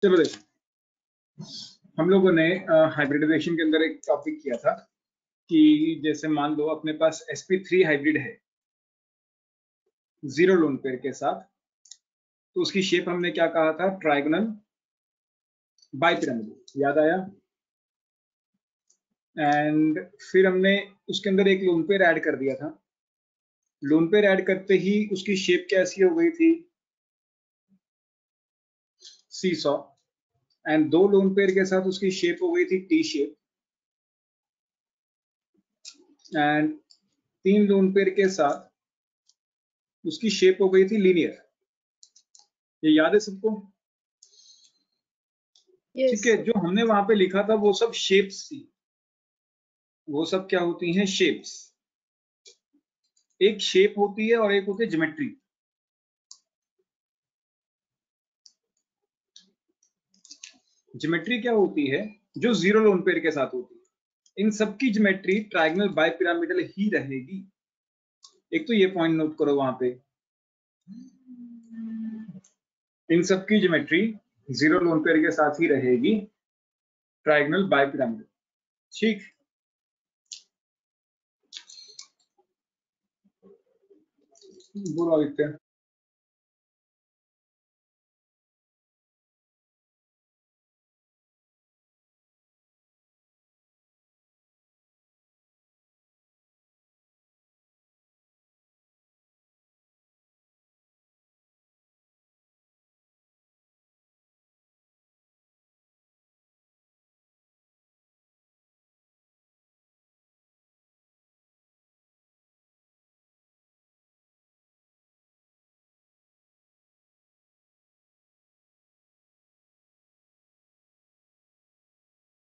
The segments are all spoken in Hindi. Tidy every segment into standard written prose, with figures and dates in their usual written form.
चलो देखो, हम लोगों ने हाइब्रिडाइजेशन के अंदर एक टॉपिक किया था कि जैसे मान लो अपने पास sp3 हाइब्रिड है जीरो लोन पेयर के साथ, तो उसकी शेप हमने क्या कहा था? ट्रायगोनल बाइपिरामिडल, याद आया? एंड फिर हमने उसके अंदर एक लोन पेयर ऐड कर दिया था। लोन पेयर ऐड करते ही उसकी शेप कैसी हो गई थी? सीसॉ। एंड दो लोन पेयर के साथ उसकी शेप हो गई थी टी शेप। एंड तीन लोन पेयर के साथ उसकी शेप हो गई थी लीनियर। ये याद है सबको? ठीक है, जो हमने वहां पे लिखा था वो सब शेप्स थी। वो सब क्या होती हैं? शेप्स। एक शेप होती है और एक होती है ज्योमेट्री। ज्योमेट्री क्या होती है? जो जीरो लोन पेयर के साथ होती है। इन सबकी ज्योमेट्री ट्रायगोनल बाइपिरामिडल ही रहेगी। एक तो ये पॉइंट नोट करो वहां पे, इन सबकी ज्योमेट्री जीरो लोन पेयर के साथ ही रहेगी, ट्रायगोनल बाइपिरामिडल। ठीक, बोलो आदित्य।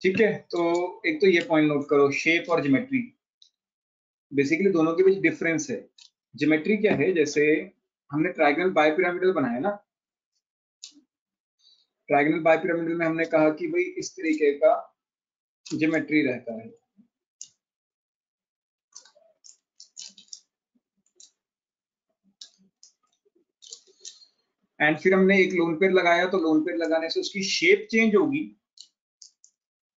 ठीक है, तो एक तो ये पॉइंट नोट करो, शेप और ज्योमेट्री बेसिकली दोनों के बीच डिफरेंस है। ज्योमेट्री क्या है? जैसे हमने ट्रायगोनल बाइपिरामिडल बनाया ना, ट्रायगोनल बाइपिरामिडल में हमने कहा कि भाई इस तरीके का ज्योमेट्री रहता है। एंड फिर हमने एक लोन पेयर लगाया, तो लोन पेयर लगाने से उसकी शेप चेंज होगी।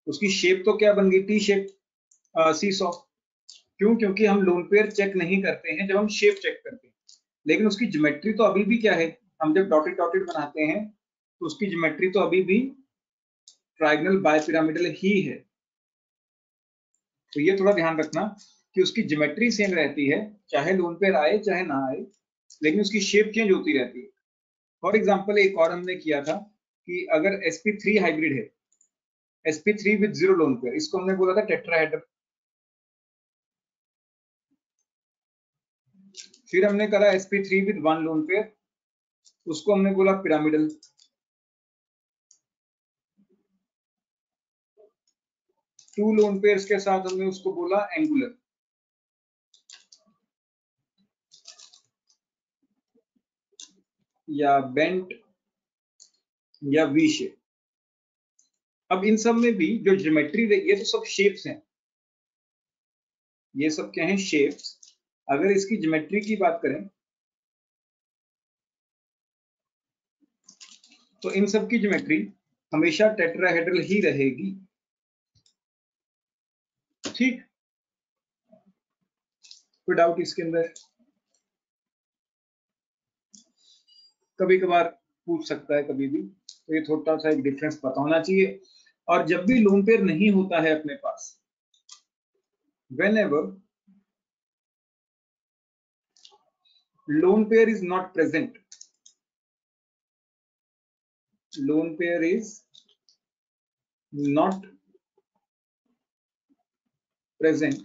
उसकी शेप तो क्या बन गई? T shape, seesaw. क्यों? क्योंकि हम लोन पेयर चेक नहीं करते हैं, जब हम शेप चेक करते हैं। लेकिन उसकी ज्योमेट्री तो अभी भी क्या है? हम जब डॉटेड डॉटेड बनाते हैं तो उसकी ज्योमेट्री तो अभी भी ट्रायगोनल बाइपिरामिडल ही है। तो ये थोड़ा ध्यान रखना कि उसकी ज्योमेट्री सेम रहती है, चाहे लोन पेयर आए चाहे ना आए, लेकिन उसकी शेप चेंज होती रहती है। फॉर एग्जाम्पल एक और हमने किया था कि अगर sp3 हाइब्रिड है, sp3 with zero lone pair, इसको हमने बोला था टेट्राहेड्रल। फिर हमने करा sp3 with one lone pair, उसको हमने बोला पिरामिडल। टू लोन पेयर्स के साथ हमने उसको बोला एंगुलर। या बेंट या वी शेप। अब इन सब में भी जो ज्योमेट्री, ये तो सब शेप्स हैं, ये सब क्या हैं? शेप्स। अगर इसकी ज्योमेट्री की बात करें तो इन सब की ज्योमेट्री हमेशा टेट्राहेड्रल ही रहेगी। ठीक, कोई डाउट इसके अंदर? कभी कभार पूछ सकता है कभी भी, तो ये थोड़ा सा एक डिफरेंस पता होना चाहिए। और जब भी लोन पेयर नहीं होता है अपने पास, whenever lone pair is not present, lone pair is not present,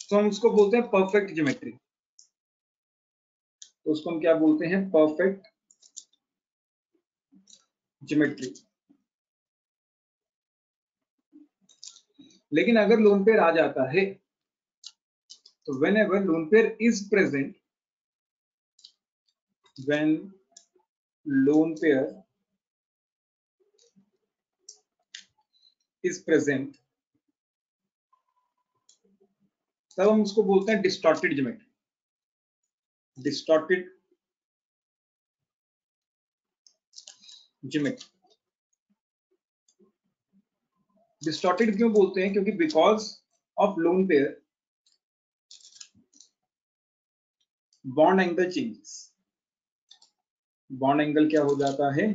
तो हम उसको बोलते हैं परफेक्ट ज्योमेट्री। तो उसको हम क्या बोलते हैं? Perfect geometry. लेकिन अगर लोन पेयर आ जाता है तो whenever lone pair is present, when lone pair is present, तब हम उसको बोलते हैं distorted geometry. Distorted geometry. Distorted क्यों बोलते हैं? क्योंकि because of lone pair bond angle changes, bond angle क्या हो जाता है?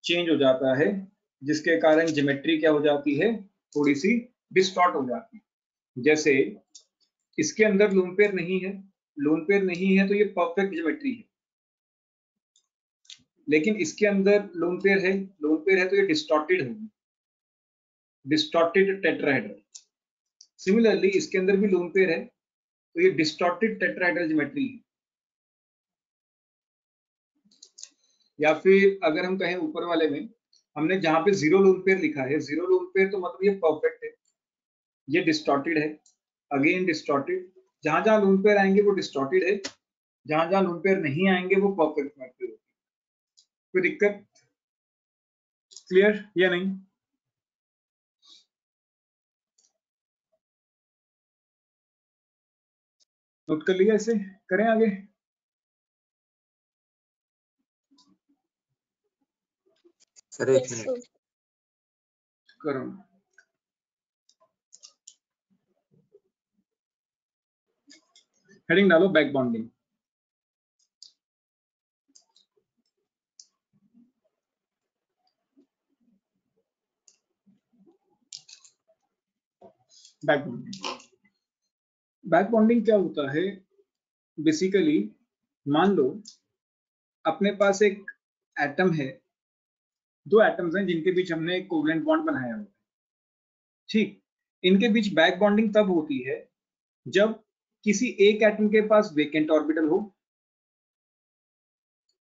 चेंज हो जाता है, जिसके कारण ज्योमेट्री क्या हो जाती है? थोड़ी सी डिस्टॉर्ट हो जाती है। जैसे इसके अंदर लोन पेयर नहीं है, लोन पेयर नहीं है तो ये परफेक्ट ज्योमेट्री है, लेकिन इसके अंदर लोन पेयर है, लोन पेयर है तो ये डिस्टॉर्टेड होगी, डिस्टॉर्टेड टेट्राहेड्रल। सिमिलरली इसके अंदर भी लोन पेयर है तो ये डिस्टॉर्टेड टेट्राहेड्रल ज्योमेट्री है। या फिर अगर हम कहें ऊपर वाले में हमने जहां पे जीरो लोन पेयर लिखा है, जीरो लोन पेयर तो मतलब ये परफेक्ट है, ये डिस्टॉर्टेड है, अगेन डिस्टॉर्टेड। जहां जहां लोन पेयर आएंगे वो डिस्टॉर्टेड है, जहां जहां लोन पेयर नहीं आएंगे वो परफेक्ट ज्योमेट्री होगी। कोई दिक्कत? क्लियर या नहीं? नोट कर लिया इसे? करें आगे? सर एक मिनट करो। हेडिंग डालो back bonding. Back bonding, back bonding क्या होता है? बेसिकली मान लो अपने पास एक एटम है, दो एटम्स हैं जिनके बीच हमने एक कोवलेंट बॉन्ड बनाया हुआ है, ठीक। इनके बीच बैक बॉन्डिंग तब होती है जब किसी एक एटम के पास वेकेंट ऑर्बिटल हो,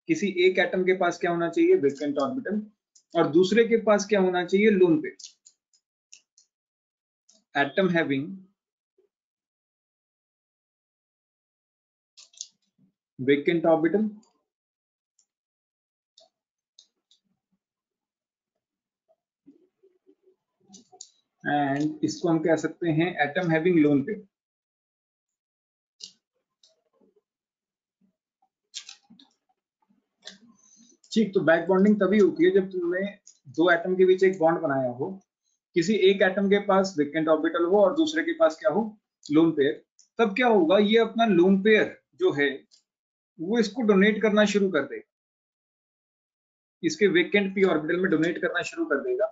किसी एक एटम के पास क्या होना चाहिए? वेकेंट ऑर्बिटल, और दूसरे के पास क्या होना चाहिए? Lone pair. Atom having vacant orbital and इसको हम कह सकते हैं एटम हैविंग लोन पेयर। ठीक, तो बैक बॉन्डिंग तभी होती है जब तुमने दो एटम के बीच एक बॉन्ड बनाया हो, किसी एक एटम के पास वेकेंट ऑर्बिटल हो और दूसरे के पास क्या हो? Lone pair. तब क्या होगा? ये अपना लोन पेयर जो है वो इसको डोनेट करना शुरू कर देगा, इसके वेकेंट पी ऑर्बिटल में डोनेट करना शुरू कर देगा,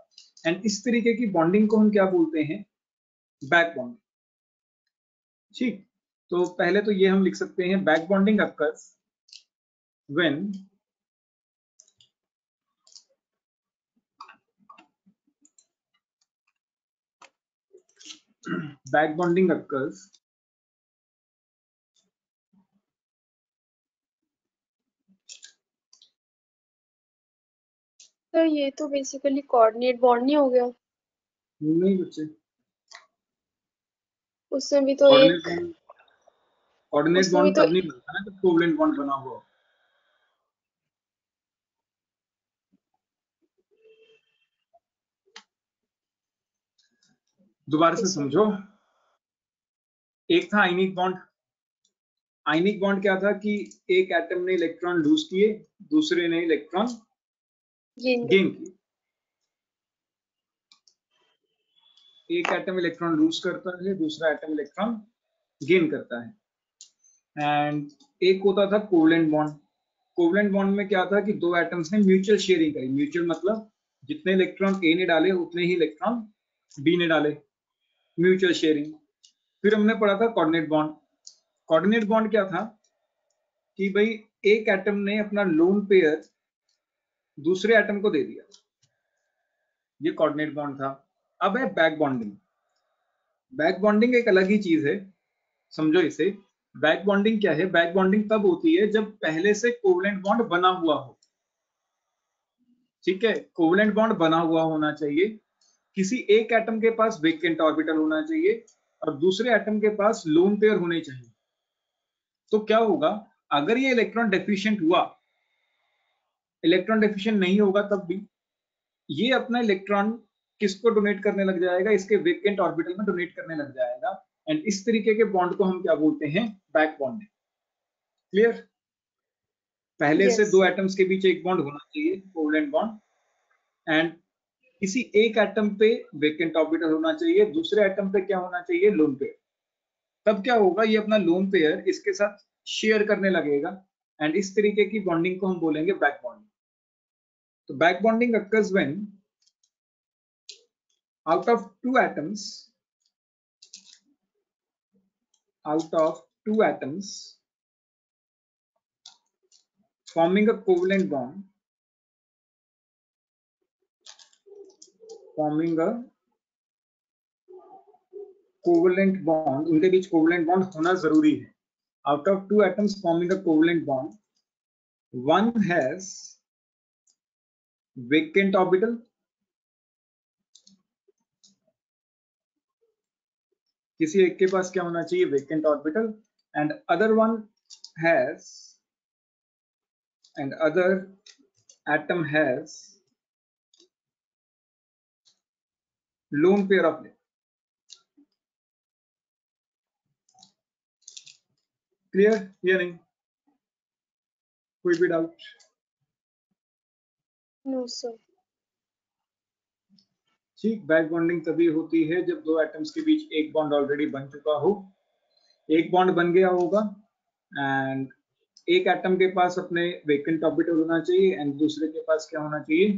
एंड इस तरीके की बॉन्डिंग को हम क्या बोलते हैं? Back bonding. ठीक, तो पहले तो ये हम लिख सकते हैं back bonding occurs when back bonding occurs sir ये तो बेसिकली कोऑर्डिनेट बॉन्ड नहीं हो गया? नहीं बच्चे, उसमें भी तो एक कोऑर्डिनेट उसमें भी बॉन्ड तो तब नहीं बनता ना जब कोवलेंट बॉन्ड बना हुआ हो। दोबारा से समझो, एक था आयनिक बॉन्ड। आयनिक बॉन्ड क्या था कि एक एटम ने इलेक्ट्रॉन लूज किए, दूसरे ने इलेक्ट्रॉन गेन किए। एक एटम इलेक्ट्रॉन लूज करता है, दूसरा एटम इलेक्ट्रॉन गेन करता है। एंड एक होता था कोवलेंट बॉन्ड। कोवलेंट बॉन्ड में क्या था कि दो एटम्स ने म्यूचुअल शेयरिंग करी। म्यूचुअल मतलब जितने इलेक्ट्रॉन ए ने डाले उतने ही इलेक्ट्रॉन बी ने डाले, म्यूचुअल शेयरिंग। फिर हमने पढ़ा था कोऑर्डिनेट बॉन्ड। कोऑर्डिनेट बॉन्ड क्या था कि भाई एक एटम ने अपना लोन पेयर दूसरे एटम को दे दिया, ये कोऑर्डिनेट बॉन्ड था। अब है बैक बॉन्डिंग। बैक बॉन्डिंग एक अलग ही चीज है, समझो इसे। बैक बॉन्डिंग क्या है? बैक बॉन्डिंग तब होती है जब पहले से कोवलेंट बॉन्ड बना हुआ हो, ठीक है। कोवलेंट बॉन्ड बना हुआ होना चाहिए, किसी एक एटम के पास वेकेंट ऑर्बिटल होना चाहिए और दूसरे एटम के पास लोन पेयर होने चाहिए। तो क्या होगा अगर ये इलेक्ट्रॉन डेफिशिएंट हुआ? इलेक्ट्रॉन डेफिशिएंट नहीं होगा तब भी ये अपना इलेक्ट्रॉन किसको डोनेट करने लग जाएगा? इसके वेकेंट ऑर्बिटल में डोनेट करने लग जाएगा, एंड इस तरीके के बॉन्ड को हम क्या बोलते हैं? Back bonding. क्लियर? पहले से दो एटम्स के बीच एक बॉन्ड होना चाहिए, कोवलेंट बॉन्ड, एंड किसी एक एटम पे वेकेंट ऑर्बिटल होना चाहिए, दूसरे एटम पे क्या होना चाहिए, लोन पेयर। तब क्या होगा, ये अपना लोन पेयर इसके साथ शेयर करने लगेगा एंड इस तरीके की बॉन्डिंग को हम बोलेंगे बैक बॉन्डिंग। तो back bonding occurs when out of two atoms forming a covalent bond, उनके बीच कोवलेंट बॉन्ड होना जरूरी है। Out of two atoms forming a covalent bond, one has vacant orbital, किसी एक के पास क्या होना चाहिए, vacant orbital, and other atom has lone pair of. Clear या नहीं, कोई भी डाउट? No sir. ठीक, बैक बॉन्डिंग तभी होती है जब दो एटम्स के बीच एक बॉन्ड ऑलरेडी बन चुका हो, एक बॉन्ड बन गया होगा एंड एक एटम के पास अपने वेकेंट ऑर्बिटल होना चाहिए एंड दूसरे के पास क्या होना चाहिए,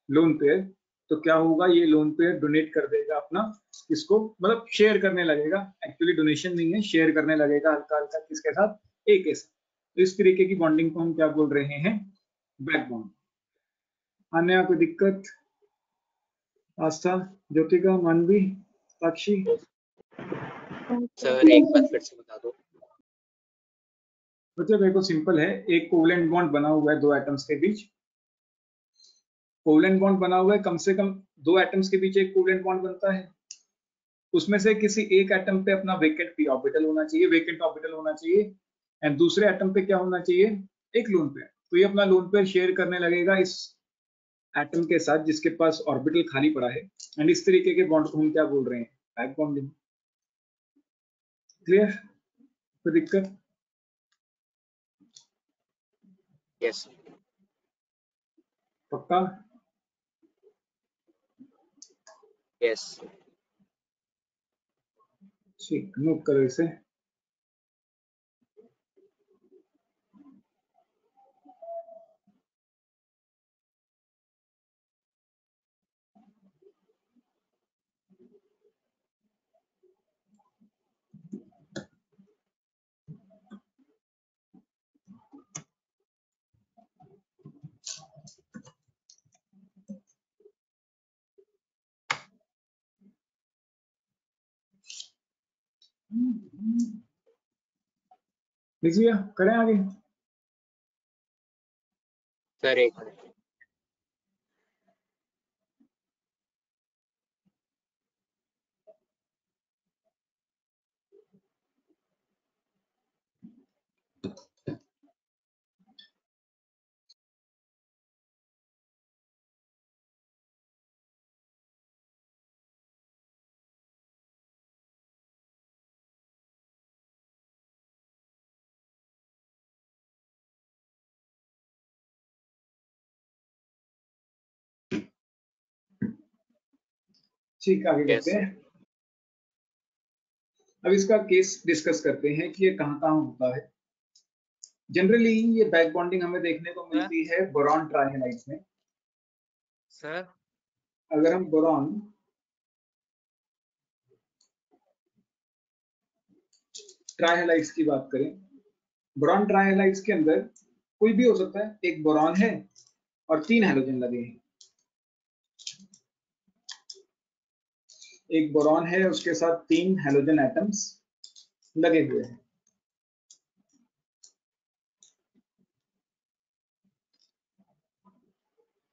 लोन पेयर। तो क्या होगा, ये लोन पेयर डोनेट कर देगा अपना, किसको, मतलब शेयर करने लगेगा, एक्चुअली डोनेशन नहीं है, शेयर करने लगेगा हल्का हल्का, किसके साथ, एक के साथ। तो इस तरीके की बॉन्डिंग को हम क्या बोल रहे हैं, बैक बॉन्ड। अन्य कोई दिक्कत? आस्था, ज्योतिका, मानवी, साक्षी? सर एक बार फिर से बता दो। बच्चों देखो सिंपल है, एक कोवलेंट बॉन्ड बना हुआ है दो एटम्स के बीच, कोवलेंट बॉन्ड बना हुआ है, कम से कम दो एटम्स के बीच एक कोवलेंट बॉन्ड बनता है, उसमें से किसी एक एटम पे अपना वेकेंट पी ऑर्बिटल होना चाहिए, वेकेंट ऑर्बिटल होना चाहिए, एंड दूसरे एटम पे क्या होना चाहिए, एक लोन पेयर। तो ये अपना लोन पेयर शेयर करने लगेगा इस एटम के साथ जिसके पास ऑर्बिटल खाली पड़ा है, एंड इस तरीके के बॉन्ड को हम क्या बोल रहे हैं, बैक बॉन्डिंग। क्लियर, कोई दिक्कत? यस पक्का? यस ठीक, नोट करो इसे। लीजिए, करें आगे। सर एक मिनट। ठीक, आगे यस करते हैं। अब इसका केस डिस्कस करते हैं कि ये कहाँ कहाँ होता है। जनरली ये बैक बॉन्डिंग हमें देखने को मिलती है बोरॉन ट्राइहेलाइड्स में। सर अगर हम बोरॉन ट्राइहेलाइड्स की बात करें, बोरॉन ट्राइहेलाइड्स के अंदर कोई भी हो सकता है, एक बोरॉन है और तीन हैलोजन लगे हैं, एक बोरॉन है उसके साथ तीन हैलोजन एटम्स लगे हुए हैं।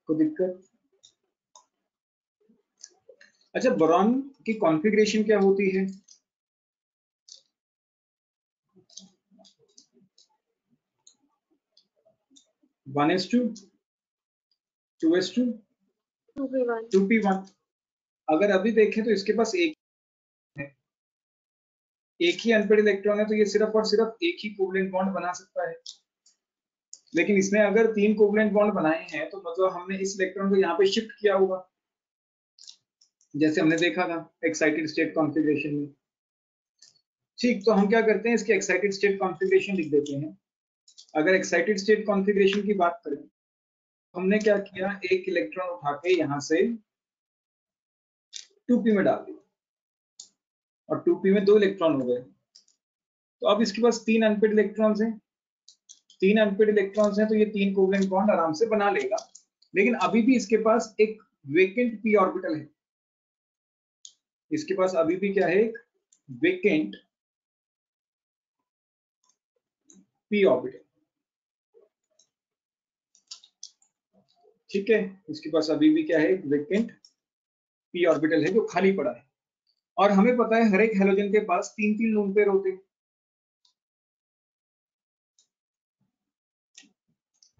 कोई दिक्कत? अच्छा, बोरॉन की कॉन्फ़िगरेशन क्या होती है? 1s2, 2s2, 2p1। 2p1। अगर अभी देखें तो इसके पास एक है, एक ही अनपेड इलेक्ट्रॉन है, तो ये सिर्फ और सिर्फ एक ही कोवलेंट बॉन्ड बना सकता है। लेकिन इसने अगर तीन कोवलेंट बॉन्ड बनाए हैं तो मतलब हमने इस इलेक्ट्रॉन को यहाँ पे शिफ्ट किया होगा, जैसे हमने देखा था एक्साइटेड स्टेट कॉन्फ़िगरेशन में। ठीक, तो हम क्या करते हैं, इसके एक्साइटेड स्टेट कॉन्फ़िगरेशन लिख देते हैं। अगर एक्साइटेड स्टेट कॉन्फ़िगरेशन की बात करें, हमने क्या किया, एक इलेक्ट्रॉन उठा के यहां से 2p में डाल दिया और 2p में 2 इलेक्ट्रॉन हो गए। तो अब इसके पास 3 अनपेड इलेक्ट्रॉन्स हैं, 3 अनपेड इलेक्ट्रॉन्स हैं, तो ये 3 कोवेलेंट बॉन्ड आराम से बना लेगा। लेकिन अभी भी इसके पास एक वेकेंट p ऑर्बिटल है। इसके पास अभी भी क्या है, एक वेकेंट p ऑर्बिटल। ठीक है, इसके पास अभी भी क्या है, एक वेकेंट p ऑर्बिटल है जो खाली पड़ा है। और हमें पता है हर एक हैलोजन के पास 3-3 लोन पेयर होते हैं।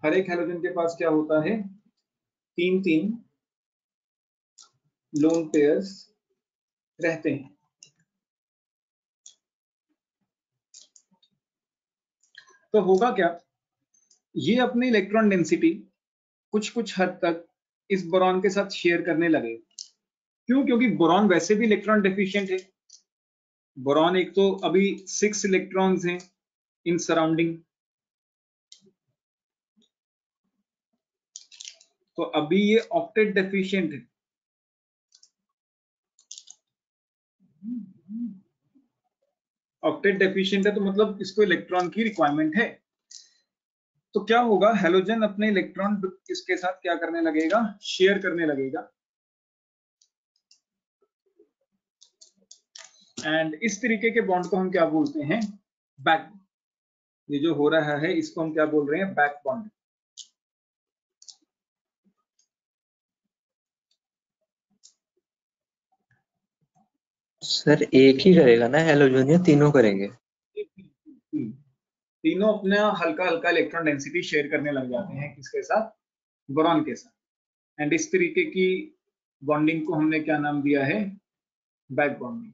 हर एक हैलोजन के पास क्या होता है, 3-3 लोन पेयर्स रहते हैं। तो होगा क्या, ये अपनी इलेक्ट्रॉन डेंसिटी कुछ हद तक इस बोरॉन के साथ शेयर करने लगे। क्यों? क्योंकि बोरॉन वैसे भी इलेक्ट्रॉन डेफिशिएंट है। बोरॉन एक तो अभी 6 इलेक्ट्रॉन्स हैं इन सराउंडिंग, तो अभी ये ऑक्टेट डेफिशिएंट है। ऑक्टेट डेफिशिएंट है तो मतलब इसको इलेक्ट्रॉन की रिक्वायरमेंट है। तो क्या होगा, हैलोजन अपने इलेक्ट्रॉन इसके साथ क्या करने लगेगा, शेयर करने लगेगा। एंड इस तरीके के बॉन्ड को हम क्या बोलते हैं, बैक। ये जो हो रहा है इसको हम क्या बोल रहे हैं, बैक बॉन्ड। सर एक ही करेगा ना हैलोजन, या तीनों करेंगे? तीनों अपना हल्का हल्का इलेक्ट्रॉन डेंसिटी शेयर करने लग जाते हैं, किसके साथ, बोरॉन के साथ। एंड इस तरीके की बॉन्डिंग को हमने क्या नाम दिया है, बैक बॉन्डिंग।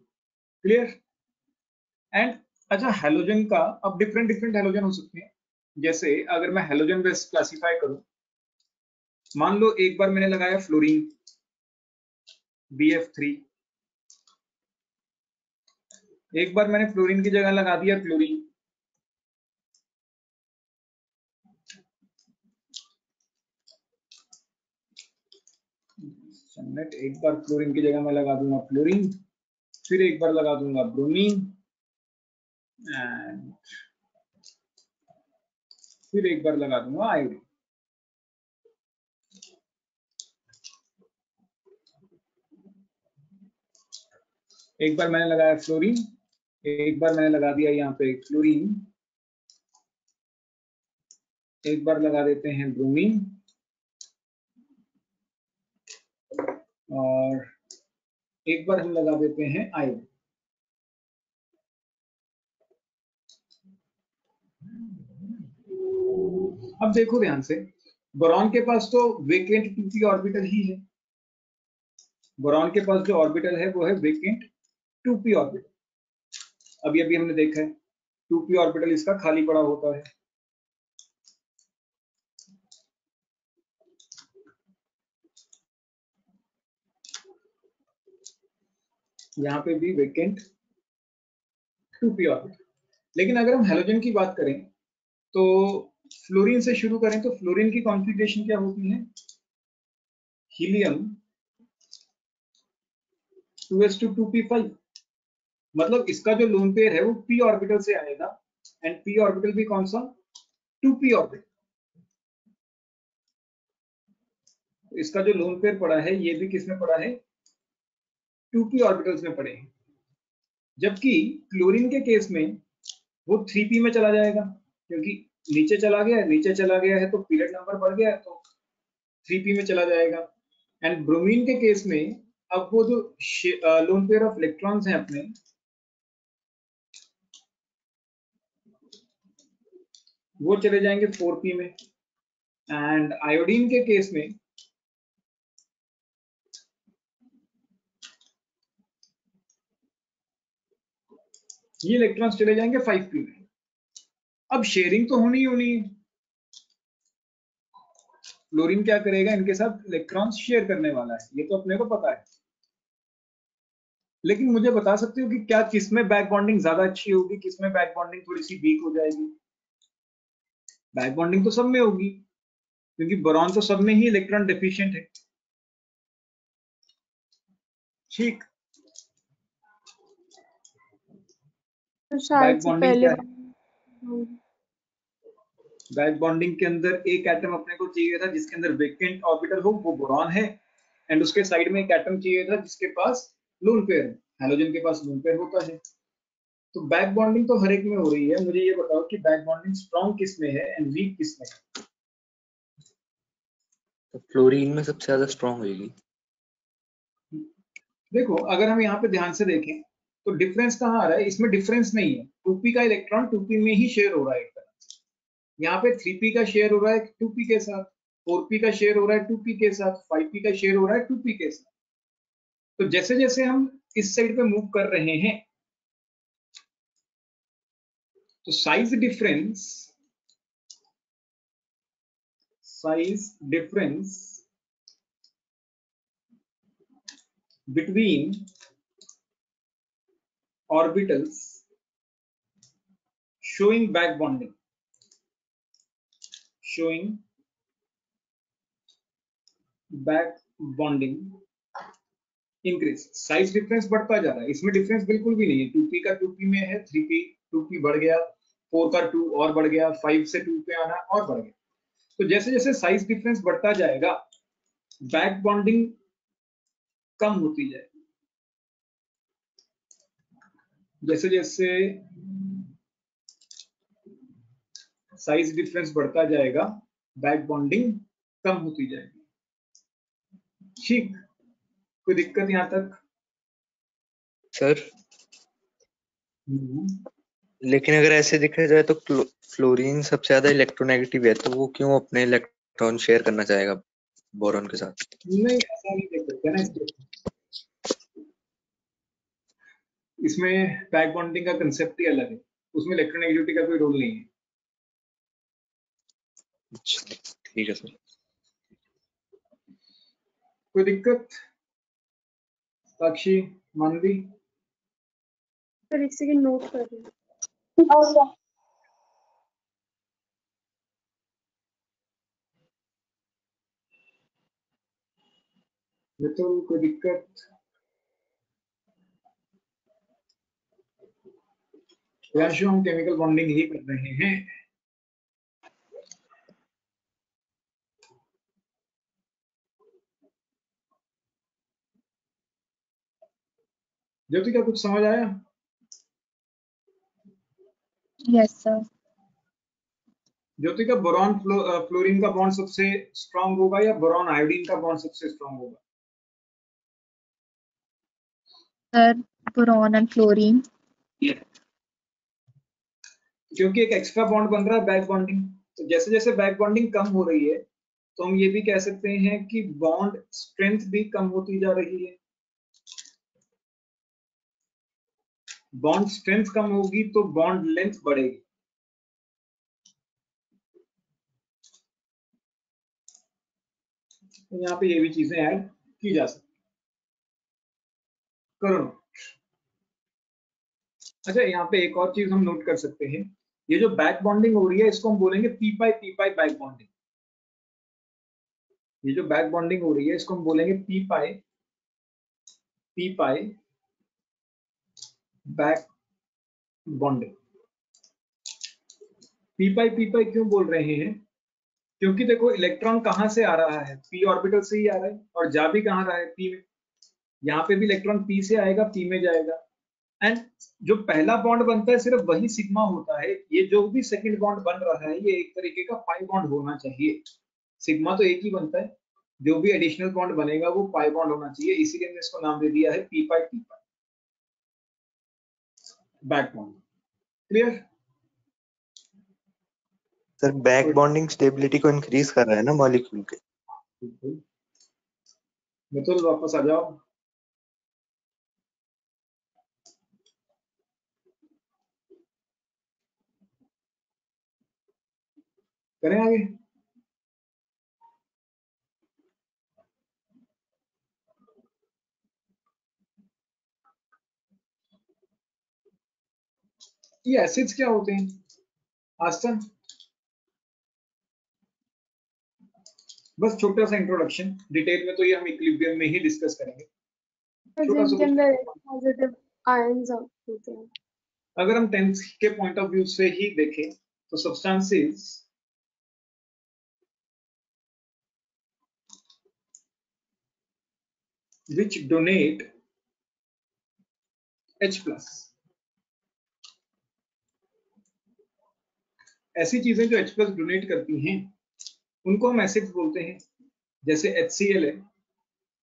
क्लियर? एंड अच्छा, हैलोजन का अब डिफरेंट डिफरेंट हैलोजन हो सकते हैं। जैसे अगर मैं हैलोजन बेस क्लासिफाई करूं, मान लो एक बार मैंने लगाया फ्लोरीन BF3, एक बार मैंने फ्लोरीन की जगह लगा दिया क्लोरीन, एक बार फ्लोरीन की जगह मैं लगा दूंगा फ्लोरीन, फिर एक बार लगा दूंगा ब्रोमीन, एंड फिर एक बार लगा दूंगा आयोडीन। एक बार मैंने लगाया फ्लोरीन, एक बार मैंने लगा दिया यहाँ पे क्लोरीन, एक बार लगा देते हैं ब्रोमीन, और एक बार हम लगा देते हैं आयोडीन। अब देखो ध्यान से, बोरॉन के पास तो वेकेंट 2p ऑर्बिटल ही है। बोरॉन के पास जो ऑर्बिटल है वो है वेकेंट 2p ऑर्बिटल। अभी अभी हमने देखा है 2p ऑर्बिटल इसका खाली पड़ा होता है। यहाँ पे भी वेकेंट 2p ऑर्बिटल। लेकिन अगर हम हैलोजन की बात करें तो फ्लोरीन से शुरू करें तो फ्लोरीन की कॉन्फ़िगरेशन क्या होती है, हीलियम 2s2 2p5। मतलब इसका जो लोन पेयर है वो p ऑर्बिटल से आएगा, एंड p ऑर्बिटल भी कौन सा, 2p ऑर्बिटल। इसका जो लोन पेयर पड़ा है ये भी किसमें पड़ा है, 2p ऑर्बिटल्स में पड़े हैं। जबकि क्लोरीन के केस में वो 3p में चला जाएगा, क्योंकि नीचे चला गया है तो पीरियड नंबर बढ़ गया है तो 3p में चला जाएगा। एंड ब्रोमीन के केस में अब वो जो लोन पेयर ऑफ इलेक्ट्रॉन्स हैं अपने, वो चले जाएंगे 4p में। एंड आयोडीन के केस में ये इलेक्ट्रॉन्स चले जाएंगे 5p में। अब शेयरिंग तो होनी ही होनी है। फ्लोरीन क्या करेगा, इनके साथ इलेक्ट्रॉन्स शेयर करने वाला है, ये तो अपने को पता है। लेकिन मुझे बता सकते हो कि क्या किसमें बैक बॉन्डिंग ज्यादा अच्छी होगी, किसमें बैक बॉन्डिंग थोड़ी सी वीक हो जाएगी? बैक बॉन्डिंग तो सब में होगी, क्योंकि बोरॉन तो सब में ही इलेक्ट्रॉन डेफिशिएंट है। ठीक, तो शायद बैक से बॉन्डिंग पहले क्या है? बैक बॉन्डिंग के अंदर एक एटम अपने को चाहिए था जिसके अंदर वेकेंट ऑर्बिटल हो, वो बोरॉन है। एंड उसके साइड में एक एटम चाहिए था जिसके पास लोन पेयर, हैलोजन के पास लोन पेयर होता है। तो बैक बॉन्डिंग तो हर एक में हो रही है। मुझे ये बताओ कि बैक बॉन्डिंग स्ट्रॉन्ग किस में है एंड वीक किस में है? तो फ्लोरीन में सबसे ज्यादा स्ट्रांग होगी। देखो, अगर हम यहाँ पे ध्यान से देखें तो डिफरेंस कहाँ आ रहा है? इसमें डिफरेंस नहीं है। 2p का इलेक्ट्रॉन 2p में ही शेयर हो रहा है एक तरह से। यहाँ पे 3p का शेयर हो रहा है 2p के साथ, 4p का शेयर हो रहा है 2p के साथ, 5p का शेयर हो रहा है 2p के साथ। तो जैसे जैसे हम इस साइड पे मूव कर रहे हैं तो size difference between orbitals showing back bonding increase. Size difference बढ़ता जा रहा है, इसमें डिफरेंस बिल्कुल भी नहीं है। 2p का 2p में है, 3p 2p बढ़ गया, 4 का 2 और बढ़ गया, 5 से 2 पे आना और बढ़ गया। तो जैसे जैसे साइज डिफरेंस बढ़ता जाएगा बैक बॉन्डिंग कम होती जाएगी। जैसे जैसे साइज डिफरेंस बढ़ता जाएगा बैक बॉन्डिंग कम होती जाएगी। ठीक, कोई दिक्कत यहाँ तक? सर लेकिन अगर ऐसे देखा जाए तो फ्लोरीन सबसे ज्यादा इलेक्ट्रोनेगेटिव है, तो वो क्यों अपने इलेक्ट्रॉन शेयर करना चाहेगा बोरॉन के साथ? नहीं, ऐसा नहीं देख सकते ना। इसमें बैक बॉन्डिंग का कंसेप्ट ही अलग है, उसमें इलेक्ट्रोनेगेटिविटी का कोई रोल नहीं है। अच्छा, ठीक है सर। कोई दिक्कत? साक्षी, मानवी? सर एक सेकंड नोट कर रही हूँ। ये तो कोई दिक्कत? प्रियांशु, हम केमिकल बॉन्डिंग ही कर रहे हैं। ज्योति, क्या कुछ समझ आया? Yes sir. ज्योति, का बोरॉन फ्लोरीन का बॉन्ड सबसे स्ट्रांग होगा या बोरॉन आयोडीन का बॉन्ड सबसे स्ट्रांग होगा? Sir boron and fluorine. क्योंकि एक एक्स्ट्रा बॉन्ड बन रहा है बैक बॉन्डिंग। तो जैसे जैसे बैक बॉन्डिंग कम हो रही है तो हम ये भी कह सकते हैं कि बॉन्ड स्ट्रेंथ भी कम होती जा रही है। बॉन्ड स्ट्रेंथ कम होगी तो बॉन्ड लेंथ बढ़ेगी। तो यहाँ पे ये भी चीजें ऐड की जा सकती। करो नोट। अच्छा, यहाँ पे एक और चीज हम नोट कर सकते हैं। ये जो बैक बॉन्डिंग हो रही है इसको हम बोलेंगे पी पाई बैक बॉन्डिंग। ये जो बैक बॉन्डिंग हो रही है इसको हम बोलेंगे P pi back bonding. P पाई क्यों बोल रहे हैं? क्योंकि देखो, इलेक्ट्रॉन कहां से आ रहा है? पी ऑर्बिटल से ही आ रहा है, और जा भी कहां रहा है? पी में। यहाँ पे भी इलेक्ट्रॉन पी से आएगा, पी में जाएगा। एंड जो पहला बॉन्ड बनता है सिर्फ वही सिग्मा होता है। ये जो भी सेकंड बॉन्ड बन रहा है ये एक तरीके का पाई बॉन्ड होना चाहिए। सिग्मा तो एक ही बनता है, जो भी एडिशनल बॉन्ड बनेगा वो पाई बॉन्ड होना चाहिए। इसीलिए मैंने इसको नाम दे दिया है P pi back bond. Clear? Sir back bonding stability को इंक्रीज कर रहा है ना मॉलिक्यूल के। मितुल, वापस आ जाओ। करें आगे? ये एसिड्स क्या होते हैं आस्था? बस छोटा सा इंट्रोडक्शन, डिटेल में तो ये हम इक्विलिब्रियम में ही डिस्कस करेंगे। छोटा सा जिनके अंदर पॉजिटिव आयंस होते हैं। अगर हम 10th के पॉइंट ऑफ व्यू से ही देखें तो सब्सटेंसेस which donate H+, ऐसी चीजें जो H+ डोनेट करती हैं उनको हम एसिड्स बोलते हैं। जैसे HCl है,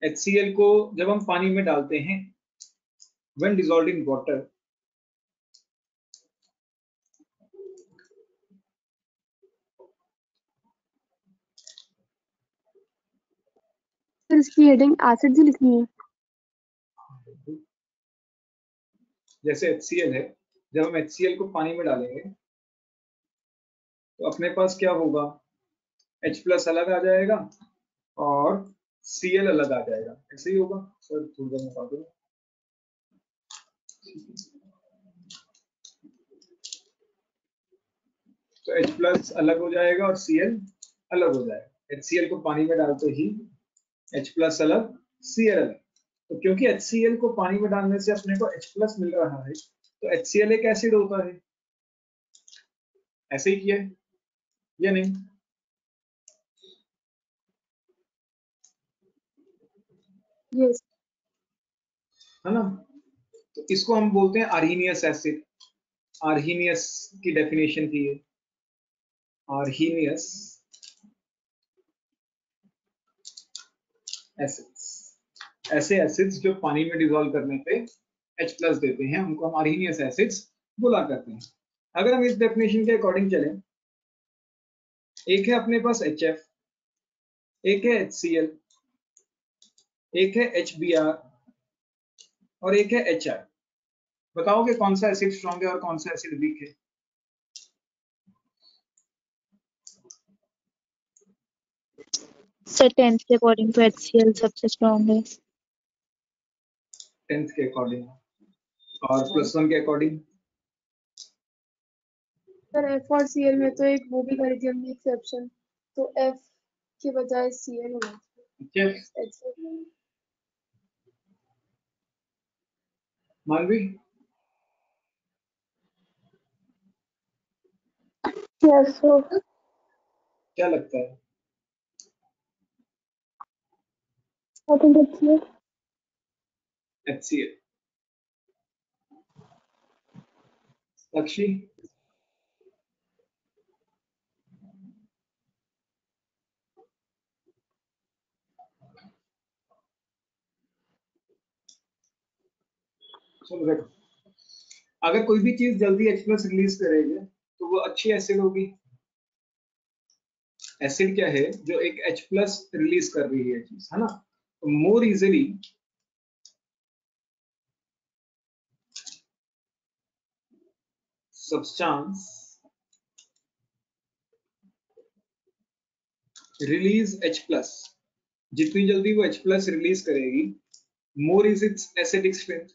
HCl को जब हम पानी में डालते हैं, when dissolved in water, फिर इसकी हेडिंग एसिड ही लिखनी है। जैसे HCl है, जब हम HCl को पानी में डालेंगे तो अपने पास क्या होगा, H+ अलग आ जाएगा और Cl अलग आ जाएगा, ऐसे ही होगा सर। थोड़ा मैं बता दूं, तो H+ अलग हो जाएगा और Cl अलग हो जाएगा। HCl को पानी में डालते ही H+ अलग, Cl अलग। तो क्योंकि HCl को पानी में डालने से अपने को H+ मिल रहा है, तो HCl एक एसिड होता है। ऐसे ही किया है या नहीं? यस। है ना? तो इसको हम बोलते हैं आर्हीनियस एसिड। आर्हीनियस की डेफिनेशन थी ये, आर्हीनियस एसिड्स। ऐसे एसिड्स जो पानी में डिसॉल्व करने पे H+ देते हैं, उनको हम आर्हीनियस एसिड्स बोला करते हैं। अगर हम इस डेफिनेशन के अकॉर्डिंग चलें, एक है अपने पास HF, एक है HCl, एक है HBr और एक है HR। बताओगे कौन सा एसिड स्ट्रॉन्ग है और कौन सा एसिड वीक है? सर 10th के अकॉर्डिंग तो HCl सबसे स्ट्रॉन्ग है। 10th के अकॉर्डिंग और +1 के अकॉर्डिंग? सर F और Cl में तो एक वो भी करी थी हमने एक्सेप्शन, तो F के बजाय Cl होना चाहिए। मानवी, यस सर। क्या लगता है? I think HCl। HCl। साक्षी, चलो देखो, अगर कोई भी चीज जल्दी H+ रिलीज करेगी तो वो अच्छी एसिड होगी। एसिड क्या है जो एक H+ रिलीज कर रही है चीज, है ना? तो मोर इजिली सब्सटेंस रिलीज H+, जितनी जल्दी वो H+ रिलीज करेगी, more is it's acidic strength.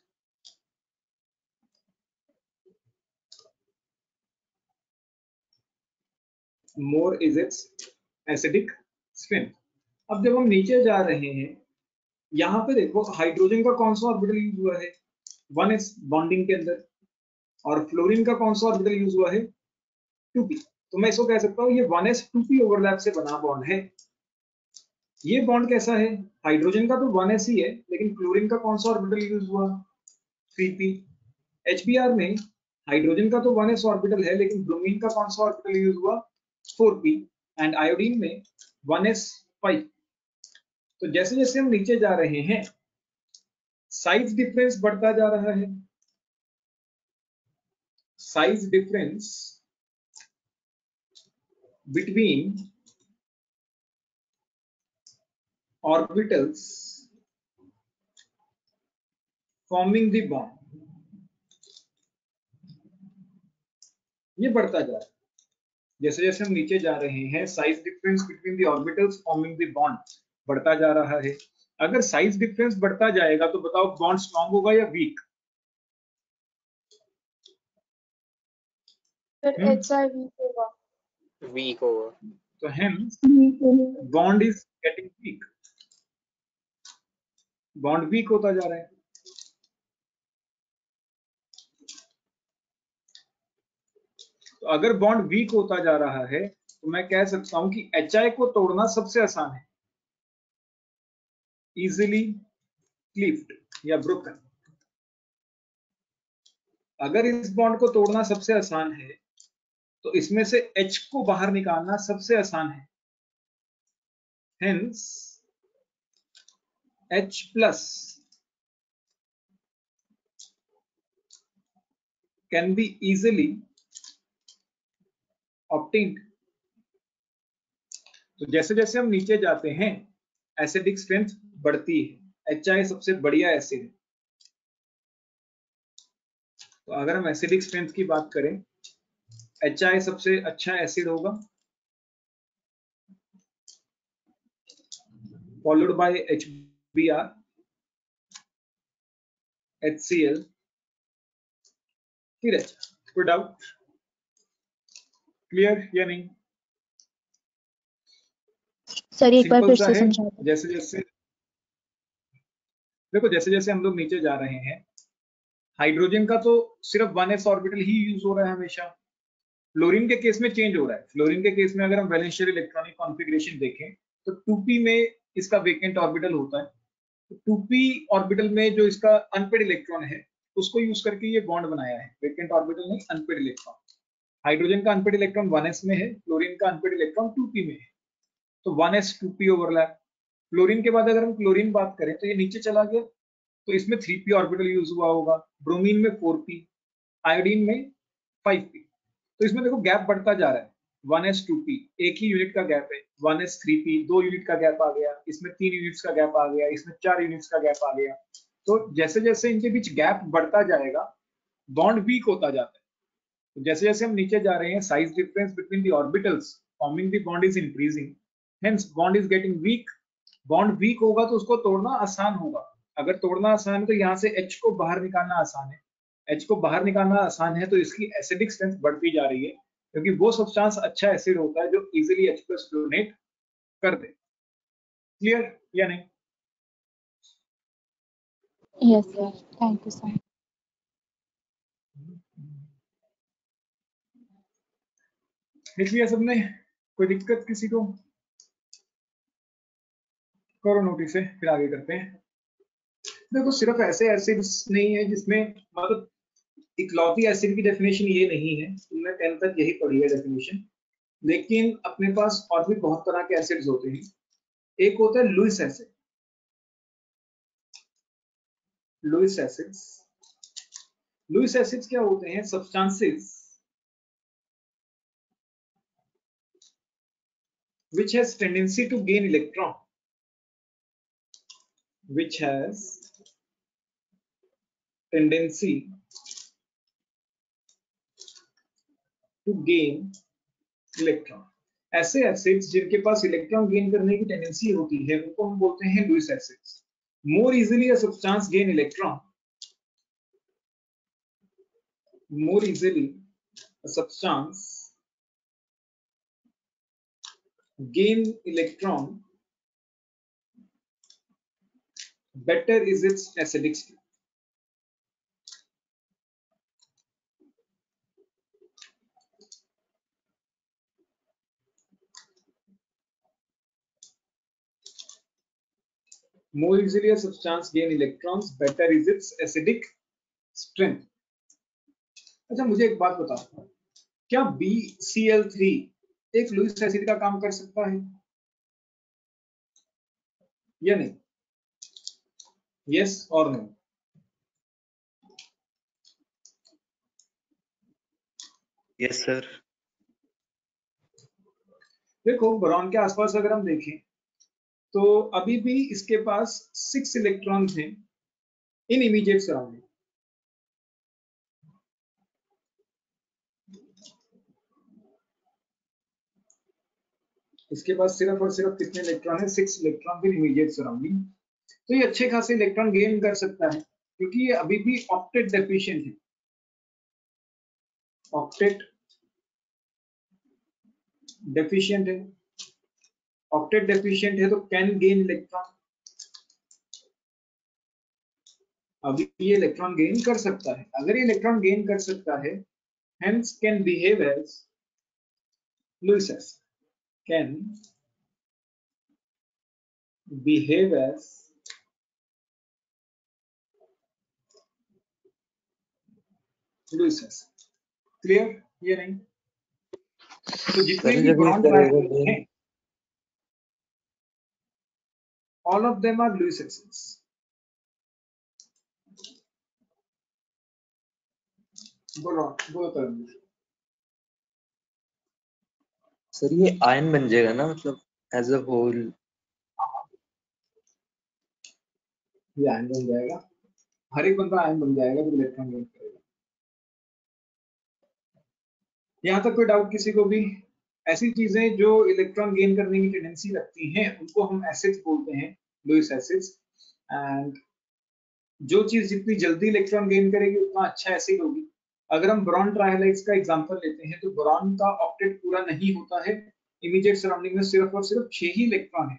More is it's acidic strength. अब जब हम नीचे जा रहे हैं, यहाँ पे देखो हाइड्रोजन का कौन सा ऑर्बिटल यूज हुआ है 1s बॉन्डिंग के अंदर, और फ्लोरीन का कौन सा ऑर्बिटल यूज हुआ है 2p। तो मैं इसको कह सकता हूँ ये 1s 2p ओवरलैप से बना बॉन्ड है। ये बॉन्ड कैसा है? हाइड्रोजन का तो 1s ही है, लेकिन क्लोरीन का कौन सा ऑर्बिटल यूज हुआ 3p। HBr में हाइड्रोजन का तो 1s ऑर्बिटल है, लेकिन ब्रोमीन का कौन सा ऑर्बिटल यूज हुआ 4p। एंड आयोडीन में 1s 5। तो जैसे जैसे हम नीचे जा रहे हैं, साइज डिफरेंस बढ़ता जा रहा है। Size difference between orbitals forming the bond, ये बढ़ता जा रहा है। जैसे जैसे हम नीचे जा रहे हैं, size difference between the orbitals forming the bond बढ़ता जा रहा है। अगर साइज डिफरेंस बढ़ता जाएगा तो बताओ बॉन्ड स्ट्रॉन्ग होगा या वीक? फिर HI वीक होगा। वीक होगा। तो hence वीक होगा। bond is getting weak, bond weak होता जा रहा है। तो अगर बॉन्ड वीक होता जा रहा है तो मैं कह सकता हूं कि HI को तोड़ना सबसे आसान है, इजिली क्लीव्ड या ब्रोकन। अगर इस बॉन्ड को तोड़ना सबसे आसान है तो इसमें से H को बाहर निकालना सबसे आसान है। Hence H plus can be easily obtained। तो जैसे जैसे हम नीचे जाते हैं एसिडिक स्ट्रेंथ बढ़ती है। HI सबसे बढ़िया एसिड है। तो अगर हम एसिडिक स्ट्रेंथ की बात करें, HI सबसे अच्छा एसिड होगा, फॉलोड बाय HBr, HCl, फिर H। कोई डाउट? क्लियर या नहीं? सर एक बार सिंपल फिर सा से है। समझा दो। जैसे जैसे देखो, जैसे जैसे हम लोग नीचे जा रहे हैं, हाइड्रोजन का तो सिर्फ 1s ऑर्बिटल ही यूज हो रहा है हमेशा। फ्लोरीन के केस में चेंज हो रहा है। फ्लोरीन के केस में अगर हम वैलेंशियल इलेक्ट्रॉनिक कॉन्फ़िगरेशन देखें तो 2p में इसका वेकेंट ऑर्बिटल होता है। तो 2p ऑर्बिटल में जो इसका अनपेड इलेक्ट्रॉन है उसको यूज करके ये बॉन्ड बनाया है। वेकेंट ऑर्बिटल नहीं, अनपेड इलेक्ट्रॉन। हाइड्रोजन का अनपेड इलेक्ट्रॉन 1s में है, फ्लोरीन का अनपेड इलेक्ट्रॉन 2p में है। तो 1s 2p ओवरलैप। फ्लोरीन के बाद अगर हम क्लोरीन बात करें तो ये नीचे चला गया, तो इसमें 3p ऑर्बिटल यूज हुआ होगा। ब्रोमीन में 4p, आयोडीन में 5p। तो इसमें देखो गैप बढ़ता जा रहा है। 1s 2p एक ही यूनिट का गैप है, 1s 3p 2 यूनिट का गैप आ गया, इसमें 3 यूनिट्स का गैप आ गया, इसमें 4 यूनिट्स का गैप आ गया। तो जैसे जैसे इनके बीच गैप बढ़ता जाएगा बॉन्ड वीक होता जाता है। तो जैसे जैसे हम नीचे जा रहे हैं, size difference between the orbitals forming the bond is increasing, hence bond is getting weak. Bond weak होगा तो उसको तोड़ना आसान होगा। अगर तोड़ना आसान है तो यहाँ से H को बाहर निकालना आसान है। H को बाहर निकालना आसान है तो इसकी एसिडिक स्ट्रेंथ बढ़ती जा रही है, क्योंकि वो सब्सटेंस अच्छा एसिड होता है जो इजीली H+ डोनेट कर दे। क्लियर या नहीं? Yes sir, thank you sir. लिख लिया सबने? कोई दिक्कत किसी को? करो नोटिस है, फिर आगे करते हैं। देखो सिर्फ ऐसे एसिड्स नहीं है जिसमें, मतलब इकलौती एसिड की डेफिनेशन ये नहीं है, तुमने 10th तक यही पढ़ी है डेफिनेशन, लेकिन अपने पास और भी बहुत तरह के एसिड्स होते हैं। एक होता है Lewis acid. Lewis acids, Lewis acids क्या होते हैं? Substances which has tendency to gain electron, which has tendency to gain electron। ऐसे एसिड्स जिनके पास इलेक्ट्रॉन गेन करने की टेंडेंसी होती है उनको हम बोलते हैं Lewis acids. more easily a substance gain electron, more easily a substance gain electron, better is its acidic state। more easily a substance gain electrons, better is its acidic strength। अच्छा मुझे एक बात बताओ, क्या BCl3 एक लुईस एसिड का काम कर सकता है या नहीं? यस और नो? Yes sir. देखो बोरॉन के आसपास अगर हम देखें तो अभी भी इसके पास 6 इलेक्ट्रॉन्स हैं इन इमीडिएट सराउंडिंग। इसके पास सिर्फ और सिर्फ कितने इलेक्ट्रॉन है? 6 इलेक्ट्रॉन इन इमीडिएट सराउंडिंग। तो ये अच्छे खासे इलेक्ट्रॉन गेन कर सकता है क्योंकि ये अभी भी ऑक्टेट डेफिशिएंट है। ऑक्टेट डेफिशिएंट है, ऑक्टेट डेफिशिएंट है तो कैन गेन इलेक्ट्रॉन। अभी ये इलेक्ट्रॉन गेन कर सकता है, अगर ये इलेक्ट्रॉन गेन कर सकता है hence can behave as Lewis acid, can behave as Lewis acid। Clear ये नहीं? तो जितने सर भी जब ये बॉन्ड करेगा ट्रायंगल गेन, हैं all of them are Lewis acids। बोलो तरंग। सर ये आयन बन जाएगा ना, मतलब एज अ होल। ये आयन बन जाएगा, हर एक बंदा आयन बन जाएगा जब इलेक्ट्रॉन गेन करेगा। यहाँ तक कोई डाउट किसी को भी? ऐसी चीजें जो इलेक्ट्रॉन गेन करने की टेंडेंसी रखती हैं उनको हम एसिड्स बोलते हैं, लुईस एसिड्स। एंड जो चीज जितनी जल्दी इलेक्ट्रॉन गेन करेगी उतना अच्छा एसिड होगी। अगर हम बोरॉन ट्राइहैलाइड्स का एग्जांपल लेते हैं तो बोरॉन का ऑक्टेट पूरा नहीं होता है, इमीडिएट सराउंडिंग में सिर्फ और सिर्फ 6 ही इलेक्ट्रॉन है,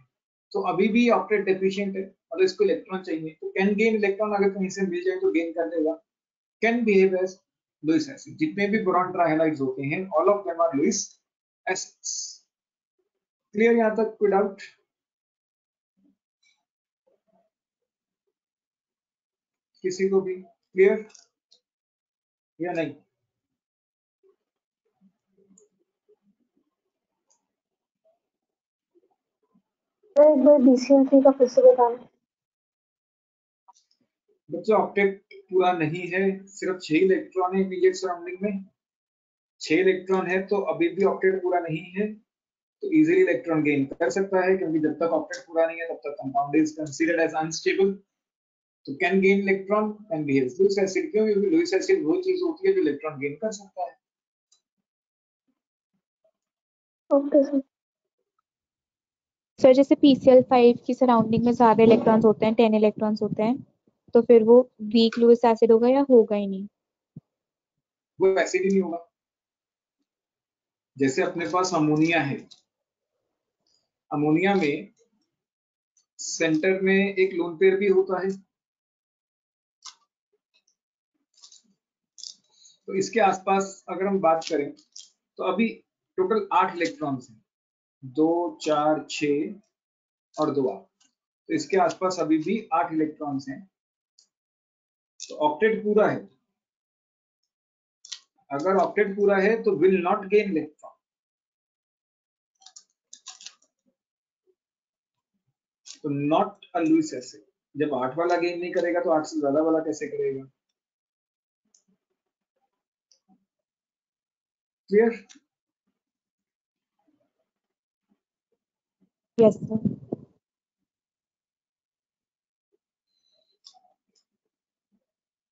तो अभी भी ऑक्टेट डेफिशिएंट है और इसको इलेक्ट्रॉन चाहिए। तो कैन गेन इलेक्ट्रॉन अगर कहीं से मिल जाए तो गेन कर लेगा, can behave as Lewis acid. जितने भी बोरॉन ट्राइहैलाइड्स होते हैं all of them are Lewis acids. Clear यहाँ तक कोई डाउट? किसी को भी क्लियर या नहीं? एक बार BCl3 का फिर से बताना। बच्चों ऑक्टेट पूरा नहीं है, सिर्फ 6 इलेक्ट्रॉन है इमीडिएट सराउंडिंग में। 6 इलेक्ट्रॉन है तो अभी भी ऑक्टेट पूरा नहीं है, तो इजीली इलेक्ट्रॉन गेन कर सकता है, क्योंकि जब तक ऑक्टेट पूरा नहीं है तब तक compound is considered as unstable. तो can gain electron, can behave Lewis acid. क्यों? क्योंकि लुईस एसिड वो चीज होती है जो इलेक्ट्रॉन गेन कर सकता है। Okay sir. सर जैसे PCl5 की सराउंडिंग में ज्यादा इलेक्ट्रॉन्स होते हैं, 10 इलेक्ट्रॉन्स होते हैं, तो फिर वो वीक लुईस एसिड होगा या होगा ही नहीं? वो एसिड ही नहीं होगा। जैसे अपने पास अमोनिया है, अमोनिया में सेंटर में एक लोन पेयर भी होता है, तो इसके आसपास अगर हम बात करें तो अभी टोटल 8 इलेक्ट्रॉन्स हैं, 2 4 6 और 2 8। तो इसके आसपास अभी भी 8 इलेक्ट्रॉन्स हैं, तो ऑक्टेट पूरा है। अगर ऑक्टेट पूरा है तो विल नॉट गेन इलेक्ट्रॉन, तो नॉट अ लुईस एसिड। जब 8 वाला गेन नहीं करेगा तो 8 से ज्यादा वाला कैसे करेगा? क्लियर? Yes sir.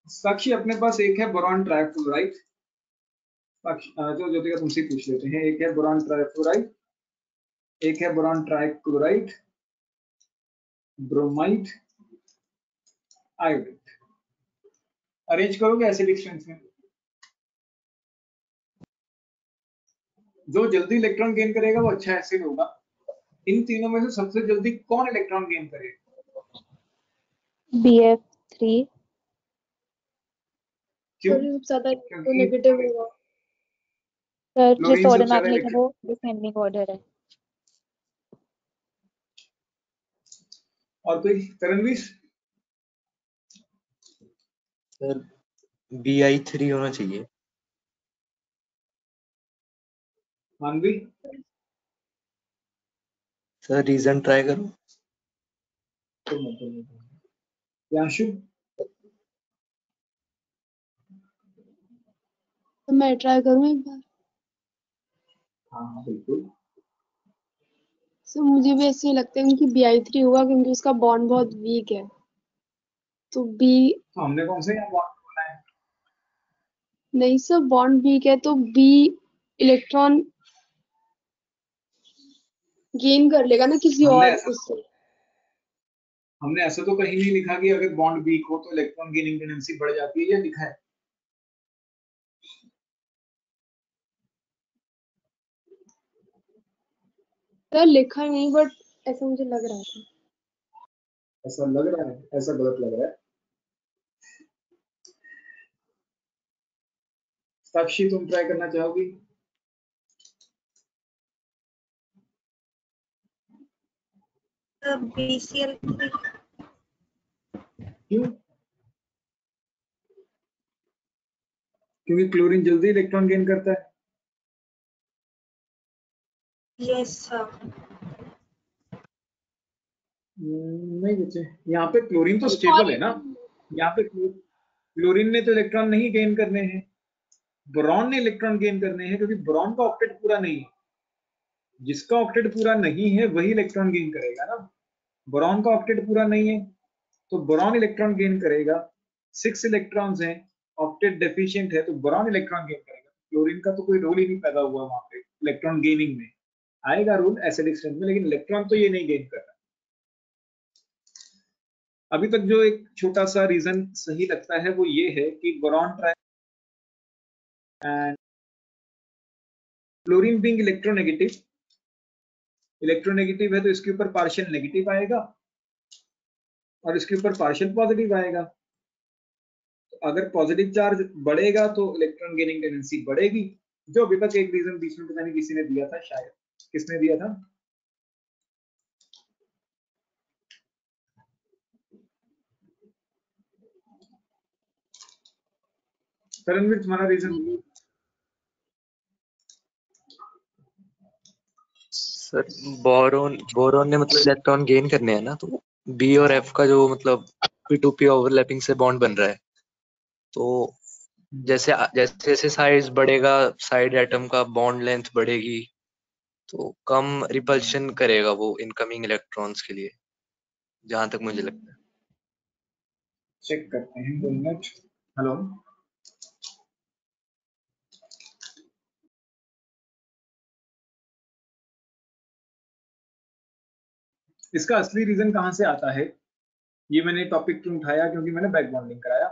साक्षी अपने पास एक है बोरॉन ट्राइफ्लोराइड। जो ज्योतिका तुमसे पूछ लेते हैं, एक है बोरॉन ट्राइफ्लोराइड, एक है boron trichloride, bromide, iodide. Arrange करोगे एसिडिक स्ट्रेंथ में? जो जल्दी इलेक्ट्रॉन गेन करेगा वो अच्छा एसिड होगा। इन तीनों में से सबसे जल्दी कौन इलेक्ट्रॉन गेन करेगा? BF3। क्यों? और सबसे ज्यादा क्योंकि नेगेटिव होगा। सर जिस क्लोरीन ऑर्डर सबसे में आपने ज्यादा लिखा वो डिसेंडिंग ऑर्डर है। और कोई? करणवीर? सर Bi3 होना चाहिए। मानवी? सर रीजन ट्राई करो। यांशु? तो मैं ट्राई करूँ एक बार। हाँ बिल्कुल। सो मुझे भी ऐसे ही लगता है कि Bi3 होगा, क्योंकि उसका बॉन्ड बहुत वीक है। तो बी तो हमने कौन से यहाँ बॉन्ड बोला है? नहीं सर, बॉन्ड वीक है तो बी इलेक्ट्रॉन गेन कर लेगा ना किसी हमने और ऐसा उससे। हमने ऐसा तो कहीं नहीं लिखा कि अगर बॉन्ड वीक हो तो इलेक्ट्रॉन गेनिंग टेंडेंसी बढ़ जाती है, या लिखा है? सर लिखा नहीं बट ऐसा मुझे लग रहा था। ऐसा लग रहा है, ऐसा गलत लग रहा है। साक्षी तुम ट्राई करना चाहोगी? BCl3 क्यों? क्योंकि क्लोरीन जल्दी इलेक्ट्रॉन गेन करता है। yes sir नहीं बच्चे, यहाँ पे क्लोरीन तो स्टेबल है ना, यहाँ पे क्लोरीन ने तो इलेक्ट्रॉन नहीं गेन करने हैं, बोरॉन ने इलेक्ट्रॉन गेन करने हैं, क्योंकि बोरॉन का ऑक्टेट पूरा नहीं है। जिसका ऑक्टेट पूरा नहीं है वही इलेक्ट्रॉन गेन करेगा ना। बोरॉन का ऑक्टेट पूरा नहीं है तो बोरॉन इलेक्ट्रॉन गेन करेगा। 6 इलेक्ट्रॉन्स हैं, ऑक्टेट डेफिशिएंट है तो बोरॉन इलेक्ट्रॉन गेन करेगा। क्लोरीन का तो कोई रोल ही नहीं पैदा हुआ वहां पे इलेक्ट्रॉन गेनिंग में। आएगा रोल एसिडिक स्ट्रेंथ में, लेकिन इलेक्ट्रॉन तो ये नहीं गेन कर रहा। अभी तक जो एक छोटा सा रीजन सही लगता है वो ये है कि boron try and chlorine being electronegative है तो इसके ऊपर पार्शियल नेगेटिव आएगा और इसके ऊपर पार्शियल पॉजिटिव आएगा। तो अगर पॉजिटिव चार्ज बढ़ेगा तो इलेक्ट्रॉन गेनिंग टेंडेंसी बढ़ेगी, जो अभी तक एक रीजन बीच में पता नहीं किसी ने दिया था, शायद किसने दिया था? करणवीर तुम्हारा रीजन? सर बोरोन ने मतलब इलेक्ट्रॉन गेन करने हैं ना, तो बी और एफ का जो मतलब p2p ओवरलैपिंग से बॉन्ड बन रहा है, तो जैसे जैसे जैसे साइज बढ़ेगा साइड एटम का बॉन्ड लेंथ बढ़ेगी तो कम रिपल्शन करेगा वो इनकमिंग इलेक्ट्रॉन्स के लिए, जहां तक मुझे लगता है। चेक करते हैं 2 मिनट। हेलो, इसका असली रीजन कहां से आता है? ये मैंने टॉपिक क्यों उठाया? क्योंकि मैंने बैक बॉन्डिंग कराया।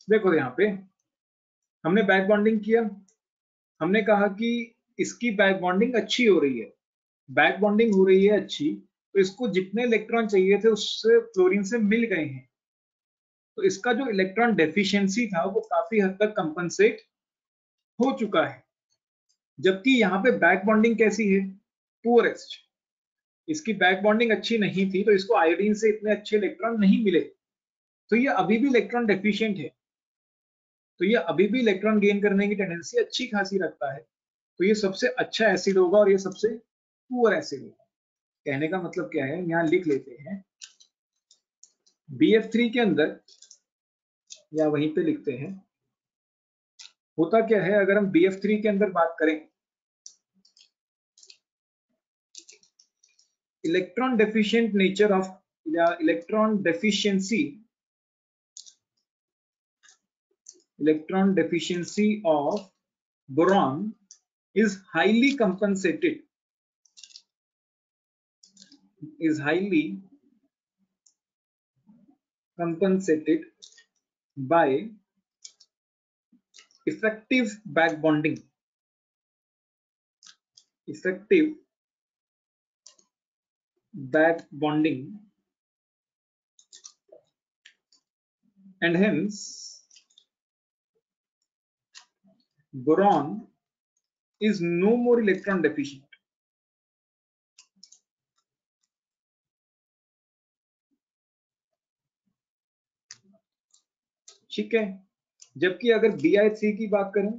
देखो यहाँ पे हमने बैक बॉन्डिंग किया, हमने कहा कि इसकी बैक बॉन्डिंग अच्छी हो रही है, बैक बॉन्डिंग हो रही है अच्छी, तो इसको जितने इलेक्ट्रॉन चाहिए थे उससे फ्लोरीन से मिल गए हैं, तो इसका जो इलेक्ट्रॉन डेफिशिएंसी था वो काफी हद तक कंपनसेट हो चुका है। जबकि यहाँ पे बैक बॉन्डिंग कैसी है? पुअरेस्ट। इसकी बैक बॉन्डिंग अच्छी नहीं थी तो इसको आयोडीन से इतने अच्छे इलेक्ट्रॉन नहीं मिले, तो ये अभी भी इलेक्ट्रॉन डेफिशिएंट है, तो ये अभी भी इलेक्ट्रॉन गेन करने की टेंडेंसी अच्छी खासी रखता है। तो ये सबसे अच्छा एसिड होगा और ये सबसे पुअर एसिड होगा। कहने का मतलब क्या है, यहाँ लिख लेते हैं BF3 के अंदर, या वहीं पे लिखते हैं। होता क्या है, अगर हम BF3 के अंदर बात करें, इलेक्ट्रॉन डेफिशिएंट नेचर ऑफ या electron deficiency of boron is highly compensated by effective back bonding, and hence boron is no more electron deficient. ठीक है। जबकि अगर Bi3 की बात करें,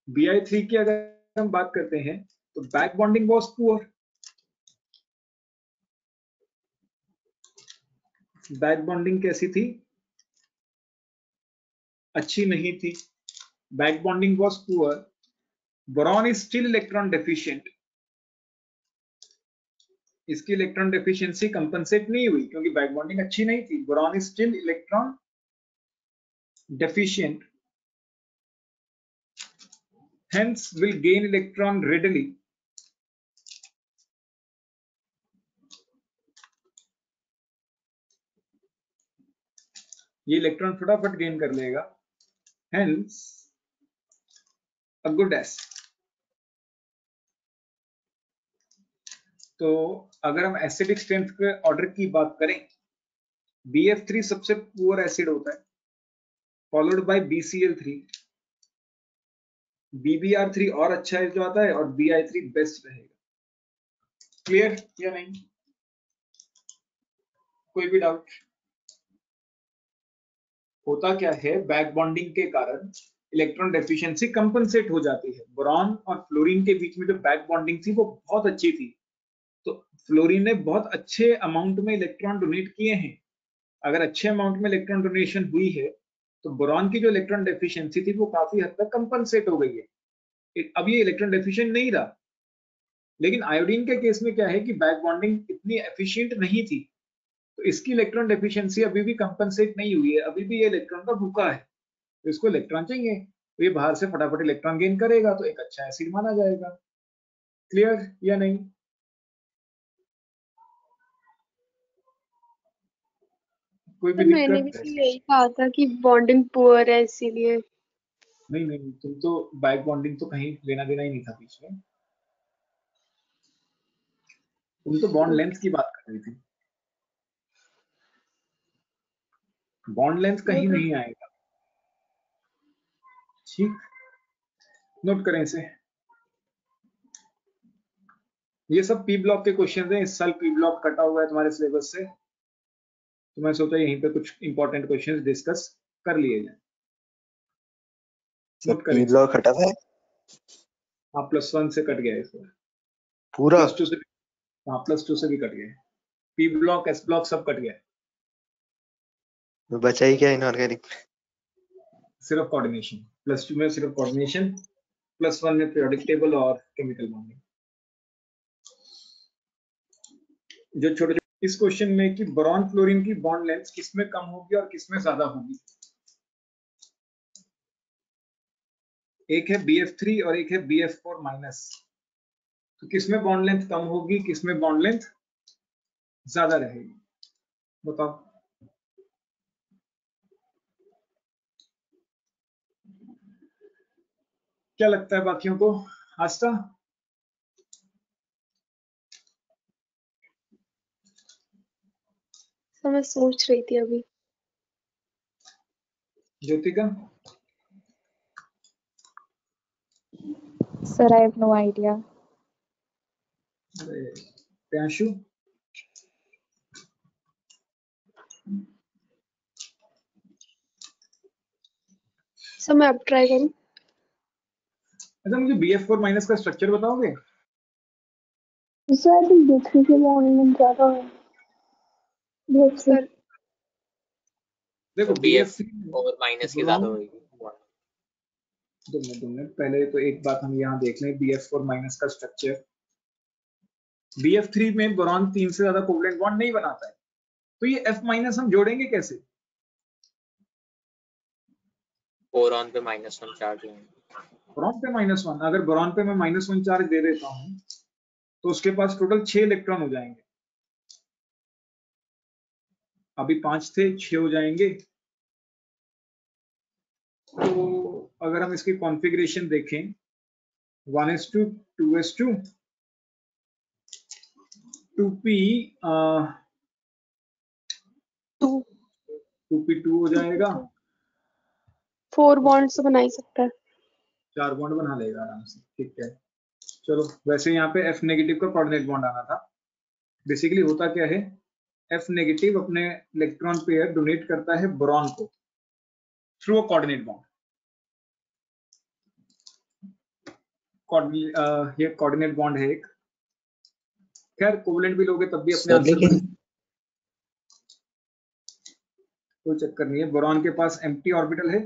Bi3 की अगर हम बात करते हैं तो back bonding was poor, back bonding कैसी थी? अच्छी नहीं थी, back bonding was poor. Boron is still electron deficient, इसकी इलेक्ट्रॉन डेफिशिएंसी कंपनसेट नहीं हुई क्योंकि बैक बॉन्डिंग अच्छी नहीं थी। Boron is still electron deficient, hence will gain electron readily ये इलेक्ट्रॉन फटाफट गेन कर लेगा, hence a good acid। तो अगर हम एसिडिक स्ट्रेंथ के ऑर्डर की बात करें, BF3 सबसे पुअर एसिड होता है, फॉलोड बाय BCl3, BBr3 और अच्छा है जो आता है, और Bi3 बेस्ट रहेगा। क्लियर या नहीं? कोई भी डाउट? होता क्या है, बैक बॉन्डिंग के कारण इलेक्ट्रॉन डेफिशिएंसी कंपनसेट हो जाती है। बोरॉन और फ्लोरीन के बीच में जो बैक बॉन्डिंग थी वो बहुत अच्छी थी, तो फ्लोरीन ने बहुत अच्छे अमाउंट में इलेक्ट्रॉन डोनेट किए हैं। अगर अच्छे अमाउंट में इलेक्ट्रॉन डोनेशन हुई है तो बोरॉन की जो इलेक्ट्रॉन डेफिशिएंसी थी वो काफी हद तक कंपनसेट हो गई है। अब ये इलेक्ट्रॉन डेफिशिएंट नहीं रहा। लेकिन आयोडीन के केस में क्या है कि बैक बॉन्डिंग इतनी एफिशिएंट नहीं थी, तो इसकी इलेक्ट्रॉन डेफिशिएंसी अभी भी कंपनसेट नहीं हुई है, अभी भी ये इलेक्ट्रॉन का भूखा है, तो इसको इलेक्ट्रॉन चाहिए, तो ये बाहर से फटाफट इलेक्ट्रॉन गेन करेगा, तो एक अच्छा एसिड माना जाएगा। क्लियर या नहीं? कोई भी सर मैंने भी दिक्कत? तो यही कहा था कि बॉन्डिंग पुअर है इसीलिए। नहीं नहीं, तुम तो बैक बॉन्डिंग तो कहीं लेना देना ही नहीं था बीच में, तुम तो बॉन्ड लेंथ की बात कर रही थी। बॉन्ड लेंथ कहीं नहीं आएगा। ठीक, नोट करें इसे। ये सब पी ब्लॉक के क्वेश्चन हैं, इस साल पी ब्लॉक कटा हुआ है तुम्हारे सिलेबस से, तो मैं सोचा यहीं पे कुछ इंपॉर्टेंट क्वेश्चंस डिस्कस कर लिए जाए। नोट करें। पी ब्लॉक हटा था हाँ, +1 से कट गया है इस बार, पूरा। +2 से, हाँ +2 से भी कट गया है, पी ब्लॉक एस ब्लॉक सब कट गया है, बचा ही क्या इनऑर्गेनिक? सिर्फ कोऑर्डिनेशन। +2 में सिर्फ कोऑर्डिनेशन, +1 में पीरियोडिक टेबल और केमिकल बॉन्डिंग। जो छोटे इस क्वेश्चन में कि बोरॉन फ्लोरीन की बॉन्ड लेंथ किसमें कम होगी और किसमें ज्यादा होगी। एक है BF3 और एक है BF4 माइनस, तो किसमें बॉन्ड लेंथ कम होगी, किसमें बॉन्ड लेंथ ज्यादा रहेगी, बताओ। क्या लगता है बाकियों को? आस्था? सर मैं सोच रही थी अभी। Jyotika? Sir, I have no idea. Priyanshu? Sir मैं अब ट्राई करूं। अच्छा, मुझे BF4 माइनस का स्ट्रक्चर बताओगे? सर दूसरी के बॉन्डिंग ज्यादा है सर। देखो तो BF3 BF4 माइनस की ज्यादा होगी। 2 मिनट पहले तो एक बात हम यहाँ देख लें, BF4 माइनस का स्ट्रक्चर। BF3 में बोरॉन 3 से ज्यादा कोवलेंट बॉन्ड नहीं बनाता है, तो ये F माइनस हम जोड़ेंगे कैसे? बोरॉन पे -1 चार्ज है। बोरॉन पे -1, अगर बोरॉन पे मैं -1 चार्ज दे देता हूँ तो उसके पास टोटल 6 इलेक्ट्रॉन हो जाएंगे। अभी 5 थे, 6 हो जाएंगे। तो अगर हम इसकी कॉन्फ़िगरेशन देखें, 1s2 2s2 2p 2p2 हो जाएगा, 4 बॉन्ड्स तो बना ही सकता है। 4 बॉन्ड बना लेगा आराम से। ठीक है, चलो। वैसे यहाँ पे F नेगेटिव का कोऑर्डिनेट बॉन्ड आना था। बेसिकली होता क्या है, F नेगेटिव अपने इलेक्ट्रॉन पेयर डोनेट करता है बोरॉन को थ्रू अ कोऑर्डिनेट बॉन्ड। ये कोऑर्डिनेट बॉन्ड है एक। खैर कोवलेंट भी लोगे तब भी अपने आंसर लेकिन कोई चक्कर नहीं है। बोरॉन के पास एम्प्टी ऑर्बिटल है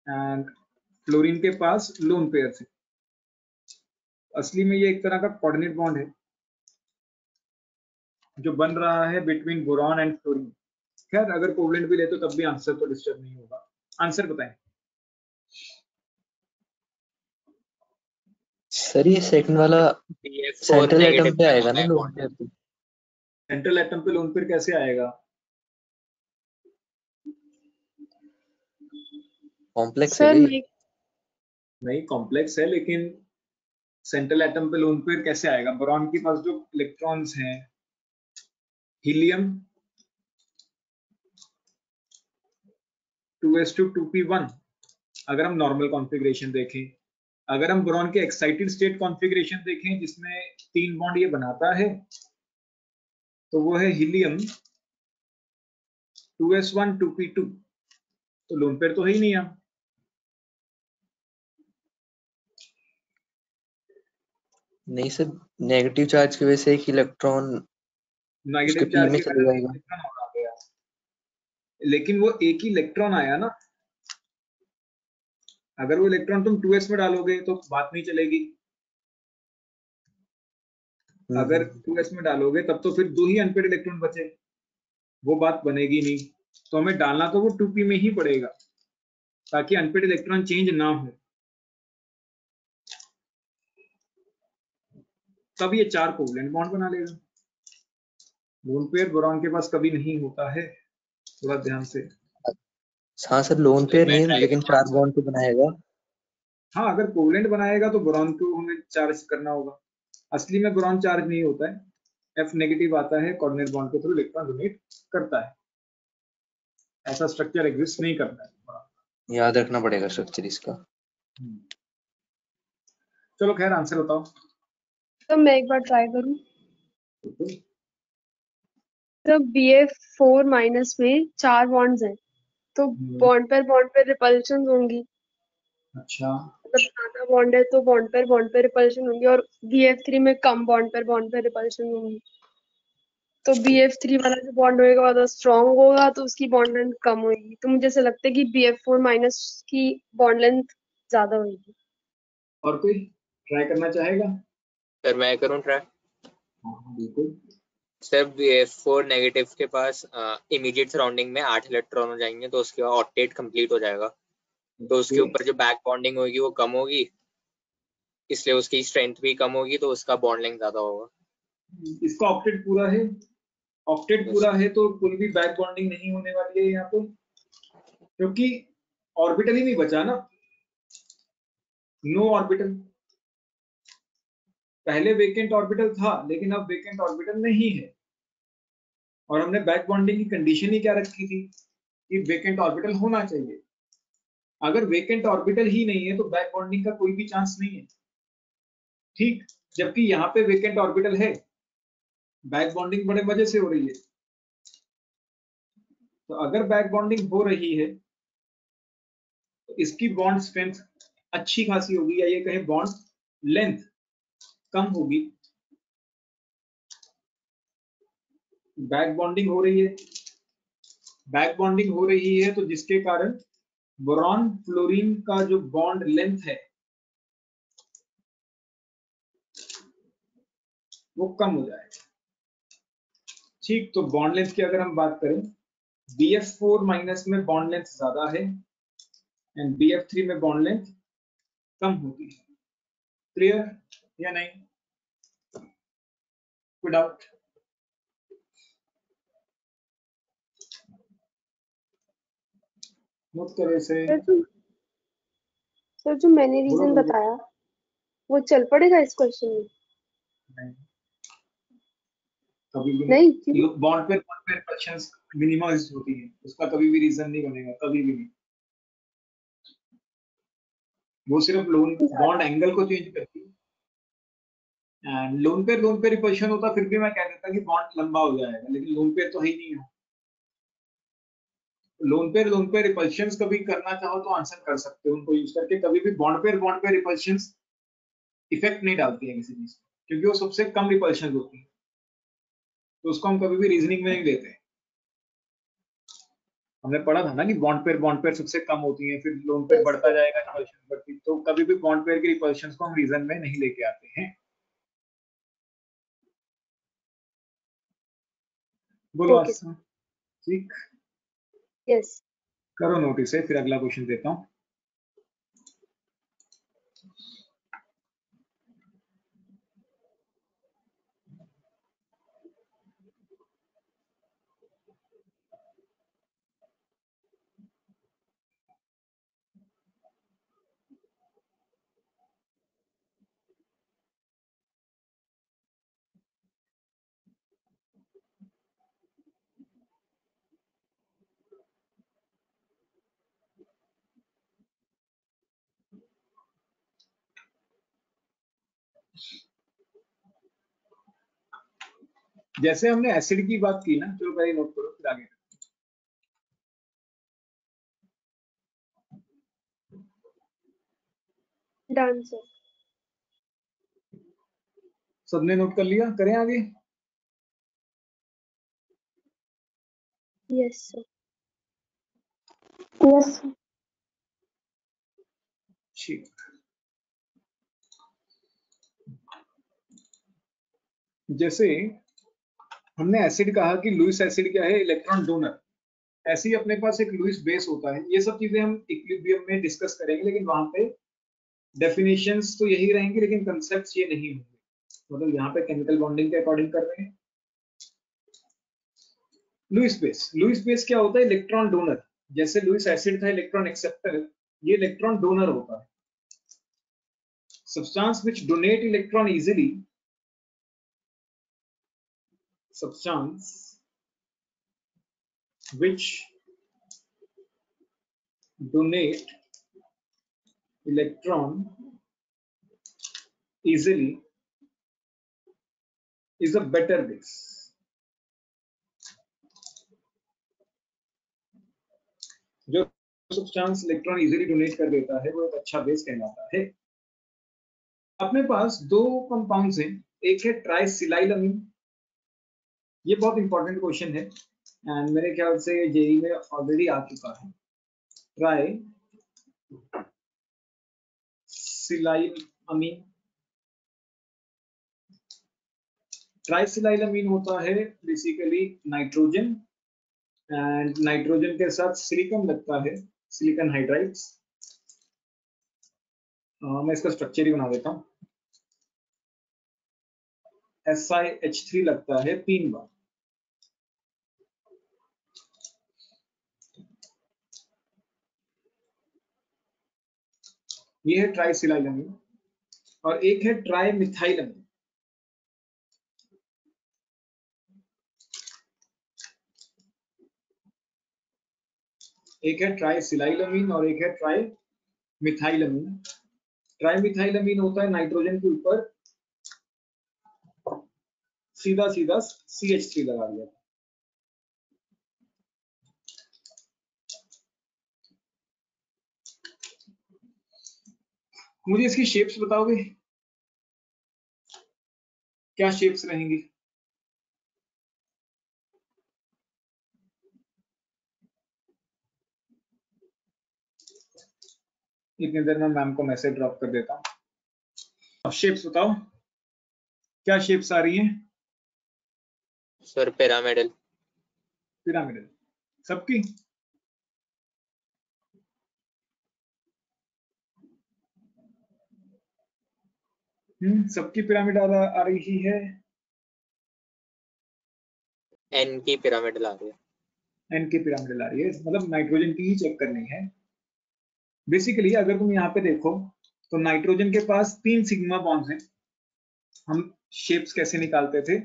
एंड फ्लोरीन के पास लोन पेयर है। असली में ये एक तरह का कोऑर्डिनेट बॉन्ड है जो बन रहा है बिटवीन बोरॉन एंड फ्लोरीन। खैर अगर कोवलेंट भी ले तो तब भी आंसर तो डिस्टर्ब नहीं होगा। आंसर बताएं। सर ये सेकंड वाला BF4 सेंट्रल एटम नेगेटिव पे का आएगा ना है लोन बॉन्ड। पेयर पे? सेंट्रल एटम पे लोन पेयर कैसे आएगा? कॉम्प्लेक्स है सर क्या ये? नहीं, कॉम्प्लेक्स है, लेकिन सेंट्रल एटम पे लोन पेयर कैसे आएगा? बोरॉन के पास जो इलेक्ट्रॉन्स हैं, हीलियम 2s2p1, अगर हम नॉर्मल कॉन्फ़िगरेशन देखें, अगर हम बोरॉन के एक्साइटेड स्टेट कॉन्फ़िगरेशन देखें जिसमें 3 बॉन्ड ये बनाता है, तो वो है हीलियम 2s1 2p2, तो लोन पेयर तो है ही नहीं यहाँ। नहीं सर, नेगेटिव चार्ज की वजह से एक इलेक्ट्रॉन उसके नेगेटिव पी चार्ज में की चले वजह से जाएगा। इलेक्ट्रॉन और आ गया, लेकिन वो एक ही इलेक्ट्रॉन आया ना। अगर वो इलेक्ट्रॉन तुम 2s में डालोगे तो बात नहीं चलेगी। अगर 2s में डालोगे तब तो फिर 2 ही अनपेड इलेक्ट्रॉन बचे, वो बात बनेगी नहीं। तो हमें डालना तो वो 2p में ही पड़ेगा ताकि अनपेड इलेक्ट्रॉन चेंज ना हो। तब ये 4 कोवलेंट बॉन्ड बना लेगा। लोन पेयर बोरॉन के पास कभी नहीं होता है, थोड़ा ध्यान से। हाँ सर, लोन पेयर मैं नहीं ट्राई लेकिन करूँ 4 बॉन्ड तो बनाएगा। हाँ, अगर कोवलेंट बनाएगा तो बोरॉन को हमें चार्ज करना होगा। असली में बोरॉन चार्ज नहीं होता है, F नेगेटिव आता है, कोऑर्डिनेट बॉन्ड के थ्रू इलेक्ट्रॉन डोनेट करता है। ऐसा स्ट्रक्चर एग्जिस्ट नहीं करता है। याद रखना पड़ेगा स्ट्रक्चर इसका। चलो खैर, आंसर बताओ। तो मैं एक बार ट्राई करूं। तो BF4- में 4 बॉन्ड्स हैं, तो बॉन्ड पर रिपल्शन होंगी। अच्छा, मतलब ज्यादा बॉन्ड है तो बॉन्ड पर रिपल्शन होंगी, और BF3 में कम बॉन्ड पर रिपल्शन होंगी। तो BF3 वाला जो बॉन्ड होएगा वो ज्यादा स्ट्रॉन्ग होगा, तो उसकी बॉन्ड लेंथ कम होगी। तो मुझे ऐसा लगता है कि BF4- की बॉन्ड लेंथ ज्यादा होगी। और कोई ट्राई करना चाहेगा? सर मैं करूँ ट्राई। बिल्कुल। सर BF4 नेगेटिव के पास इमीडिएट सराउंडिंग में 8 इलेक्ट्रॉन हो जाएंगे, तो उसके बाद ऑक्टेट कंप्लीट हो जाएगा। तो उसके ऊपर जो बैक बॉन्डिंग होगी वो कम होगी, इसलिए उसकी स्ट्रेंथ भी कम होगी, तो उसका बॉन्ड लेंथ ज्यादा होगा। इसका ऑक्टेट पूरा है। ऑक्टेट पूरा है तो कोई भी बैक बॉन्डिंग नहीं होने वाली है यहाँ पे, क्योंकि ऑर्बिटल ही नहीं बचा ना। No orbital. पहले वेकेंट ऑर्बिटल था, लेकिन अब वेकेंट ऑर्बिटल नहीं है। और हमने बैक बॉन्डिंग की कंडीशन ही क्या रखी थी कि वेकेंट ऑर्बिटल होना चाहिए। अगर वेकेंट ऑर्बिटल ही नहीं है तो बैक बॉन्डिंग का कोई भी चांस नहीं है, ठीक। जबकि यहाँ पे वेकेंट ऑर्बिटल है, बैक बॉन्डिंग बड़े मजे से हो रही है। तो अगर बैक बॉन्डिंग हो रही है तो इसकी बॉन्ड स्ट्रेंथ अच्छी खासी होगी, या ये कहे बॉन्ड लेंथ कम होगी। बैक बॉन्डिंग हो रही है, बैक बॉन्डिंग हो रही है तो जिसके कारण बोरॉन फ्लोरीन का जो बॉन्ड लेंथ है वो कम हो जाएगा, ठीक। तो बॉन्ड लेंथ की अगर हम बात करें, BF4- में बॉन्ड लेंथ ज्यादा है एंड BF3 में बॉन्ड लेंथ कम होती है। क्लियर या नहीं? कोई डाउट? नोट करें इसे। सर जो मैंने रीजन बोलो। बताया वो चल पड़ेगा इस क्वेश्चन में? नहीं, कभी भी नहीं, क्यों? बॉन्ड पे रिपल्शंस मिनिमम होती है, उसका कभी भी रीजन नहीं बनेगा, कभी भी नहीं। वो सिर्फ लोन बॉन्ड एंगल को चेंज करती है। एंड लोन पे रिपल्शन होता फिर भी मैं कह देता कि बॉन्ड लंबा हो जाएगा, लेकिन लोन पे तो है ही नहीं है। लोन पे रिपल्शंस कभी करना चाहो तो आंसर कर सकते हो उनको यूज करके। कभी भी बॉन्ड पे रिपल्शंस इफेक्ट नहीं डालती है किसी चीज को, क्योंकि वो सबसे कम रिपल्शन होती है, तो उसको हम कभी भी रीजनिंग में नहीं लेते। हमने पढ़ा था ना कि बॉन्ड पेयर सबसे कम होती है, फिर लोन पेयर Yes, बढ़ता जाएगा, रिपल्शन बढ़ती, तो कभी भी बॉन्ड पेयर की रिपल्शन को हम रीजन में नहीं लेके आते हैं। बोलो ओके आसान, ठीक। यस। करो नोटिस है, फिर अगला क्वेश्चन देता हूँ। जैसे हमने एसिड की बात की ना, चलो पहले नोट करो फिर आगे। Done sir. सबने नोट कर लिया, करें आगे? Yes sir. Yes sir. ठीक। जैसे हमने एसिड कहा कि लुईस एसिड क्या है? Electron donor. ऐसे ही अपने पास एक लुईस बेस होता है। ये सब चीजें हम इक्विलिब्रियम में डिस्कस करेंगे, लेकिन वहां पे डेफिनेशंस तो यही रहेंगी, लेकिन कंसेप्ट्स ये नहीं होंगे। मतलब यहाँ पे केमिकल बॉन्डिंग के अकॉर्डिंग कर रहे हैं। लुईस बेस क्या होता है? Electron donor. जैसे लुईस एसिड था इलेक्ट्रॉन एक्सेप्टर, ये इलेक्ट्रॉन डोनर होता है। Substance which donate electron easily, substance which donate electron easily is a better base. जो सब्सटेंस इलेक्ट्रॉन इजीली डोनेट कर देता है वो एक अच्छा बेस कहलाता है। अपने पास दो कंपाउंड्स हैं, एक है ट्राइसिलाइलमीन। ये बहुत इंपॉर्टेंट क्वेश्चन है एंड मेरे ख्याल से जेई में ऑलरेडी आ चुका है। ट्राइसिलाइलमीन, ट्राइसिलाइलमीन होता है बेसिकली नाइट्रोजन, एंड नाइट्रोजन के साथ सिलिकॉन लगता है, सिलिकॉन हाइड्राइड्स। मैं इसका स्ट्रक्चर ही बना देता हूँ। SiH3 लगता है 3 बार। ये है ट्राइसिलाइलमीन। और एक है ट्राइमिथाइलमीन। एक है ट्राइसिलाइलमीन और एक है ट्राइमिथाइलमीन। ट्राइमिथाइलमीन होता है नाइट्रोजन के ऊपर सीधा सीधा CH3 लगा दिया। मुझे इसकी शेप्स बताओगे, क्या शेप्स रहेंगी? इतनी देर में मैम को मैसेज ड्रॉप कर देता हूँ। अब शेप्स बताओ, क्या शेप्स आ रही हैं? Sir pyramidal. पिरामिडल सबकी? सबकी पिरामिड आ रही है। एन की पिरामिडल आ रही है। एन की पिरामिडल आ रही है, मतलब नाइट्रोजन की ही चेक करनी है। बेसिकली अगर तुम यहाँ पे देखो तो नाइट्रोजन के पास 3 सिग्मा बॉन्ड्स हैं। हम शेप्स कैसे निकालते थे?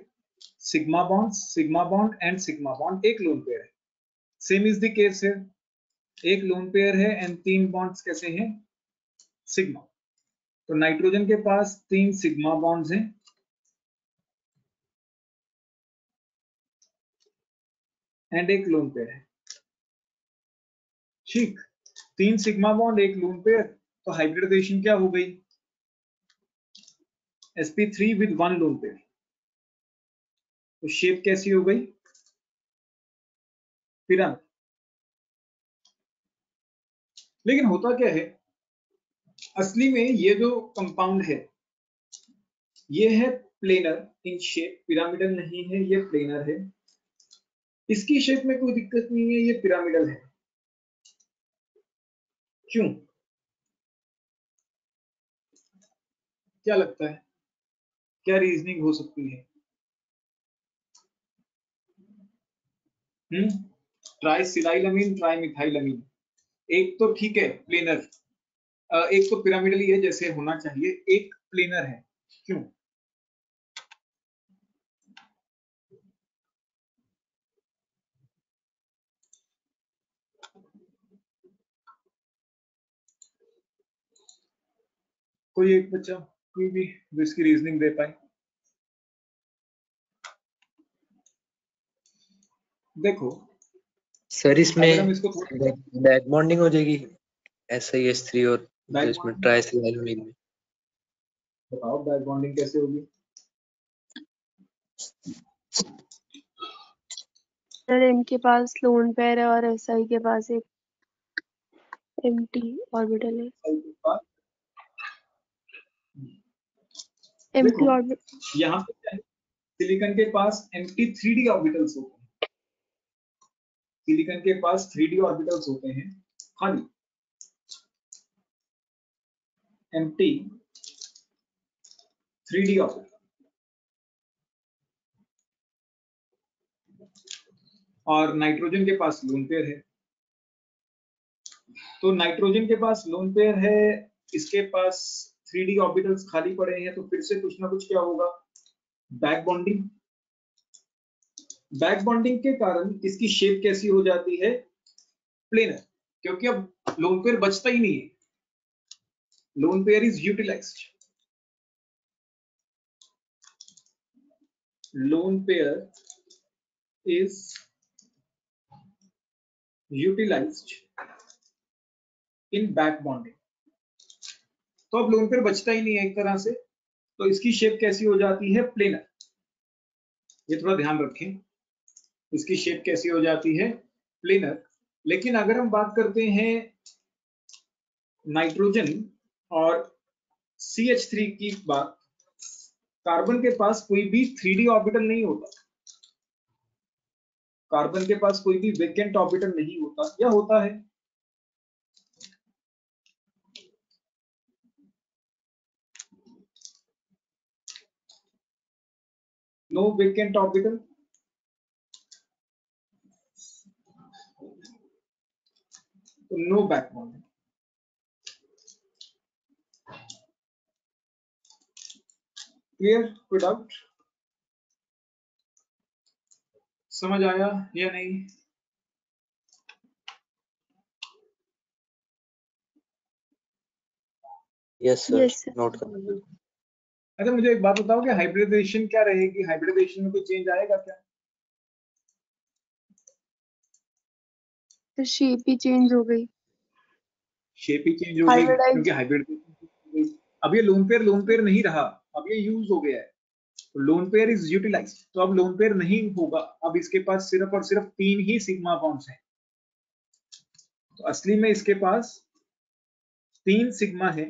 Sigma bond and sigma bond, एक लोन पेयर है। सेम इज द केस है, एक लोन पेयर है एंड 3 बॉन्ड्स कैसे हैं? सिग्मा। तो नाइट्रोजन के पास 3 सिग्मा बॉन्ड्स हैं एंड एक लोन पेयर है। ठीक, 3 सिग्मा बॉन्ड एक लोन पेयर, तो हाइब्रिडाइजेशन क्या हो गई? sp3 with 1 lone pair. तो शेप कैसी हो गई? पिरामिड। लेकिन होता क्या है, असली में ये जो कंपाउंड है ये है प्लेनर इन शेप, पिरामिडल नहीं है, ये प्लेनर है। इसकी शेप में कोई दिक्कत नहीं है, ये पिरामिडल है। क्यों? क्या लगता है, क्या रीजनिंग हो सकती है? ट्राइसिलाइलमीन, ट्राइमिथाइलमीन, एक तो ठीक है प्लेनर, एक तो पिरामिडल ही है जैसे होना चाहिए, एक प्लेनर है। क्यों? कोई एक बच्चा? कोई भी जो इसकी रीजनिंग दे पाए। देखो सर इसमें अगर हम इसको थोड़ा बैक बॉन्डिंग हो जाएगी SiS3 और बैक इसमें ट्राइसिलाइलमीन में। बताओ बैक बॉन्डिंग कैसे होगी? सर इनके पास लोन पेयर है और SI के पास एक एम्प्टी ऑर्बिटल है। एम्प्टी देखो ऑर्बिटल यहाँ पे क्या है, सिलिकॉन के पास एम्प्टी 3D ऑर्बिटल्स होते हैं। सिलिकॉन के पास 3D ऑर्बिटल्स होते हैं खाली, एम्प्टी 3D ऑर्बिटल। और नाइट्रोजन के पास लोन पेयर है। तो नाइट्रोजन के पास लोन पेयर है, इसके पास 3D ऑर्बिटल्स खाली पड़े हैं, तो फिर से कुछ ना कुछ क्या होगा, बैक बॉन्डिंग। बैक बॉन्डिंग के कारण इसकी शेप कैसी हो जाती है, प्लेनर, क्योंकि अब लोन पेयर बचता ही नहीं है, lone pair is utilised. Lone pair is utilised in back bonding. तो अब लोन पेयर बचता ही नहीं है एक तरह से, तो इसकी शेप कैसी हो जाती है, प्लेनर। ये थोड़ा ध्यान रखें, इसकी शेप कैसी हो जाती है, प्लेनर। लेकिन अगर हम बात करते हैं नाइट्रोजन और CH3 की बात, कार्बन के पास कोई भी 3D ऑर्बिटल नहीं होता, कार्बन के पास कोई भी वेकेंट ऑर्बिटल नहीं होता, या होता है? No vacant orbital, no back bonding. Clear? कोई डाउट? समझ आया या नहीं? Yes sir, yes sir. Note कर। अच्छा मुझे एक बात बताओ कि हाइब्रिडाइजेशन क्या रहेगी, हाइब्रिडाइजेशन में कोई चेंज आएगा क्या? तो शेप ही चेंज हो गई। शेप ही चेंज हो गई हाइब्रिडाइज क्योंकि हाइब्रिड, अब ये लोन पेयर नहीं रहा, अब ये यूज हो गया है, तो लोन पेयर इज यूटिलाइज्ड, तो अब लोन पेयर नहीं होगा, अब इसके पास सिर्फ और सिर्फ 3 ही सिग्मा बॉन्ड्स हैं। तो असली में इसके पास 3 सिग्मा है,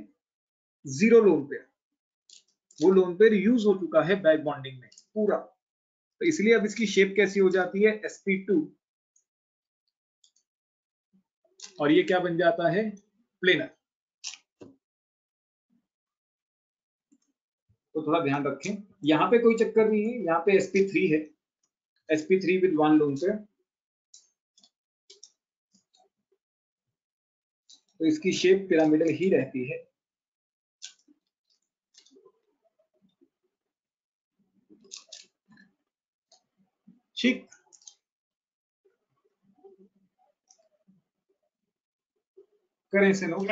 0 लोन पेयर। वो लोन पेयर यूज हो चुका है बैक बॉन्डिंग में पूरा, तो इसलिए अब इसकी शेप कैसी हो जाती है, sp2, और ये क्या बन जाता है, प्लेनर। तो थोड़ा ध्यान रखें, यहाँ पे कोई चक्कर नहीं है, यहाँ पे sp3 है, sp3 विद 1 लोन पेयर, तो इसकी शेप पिरामिडल ही रहती है। ठीक, करें इसे नोट।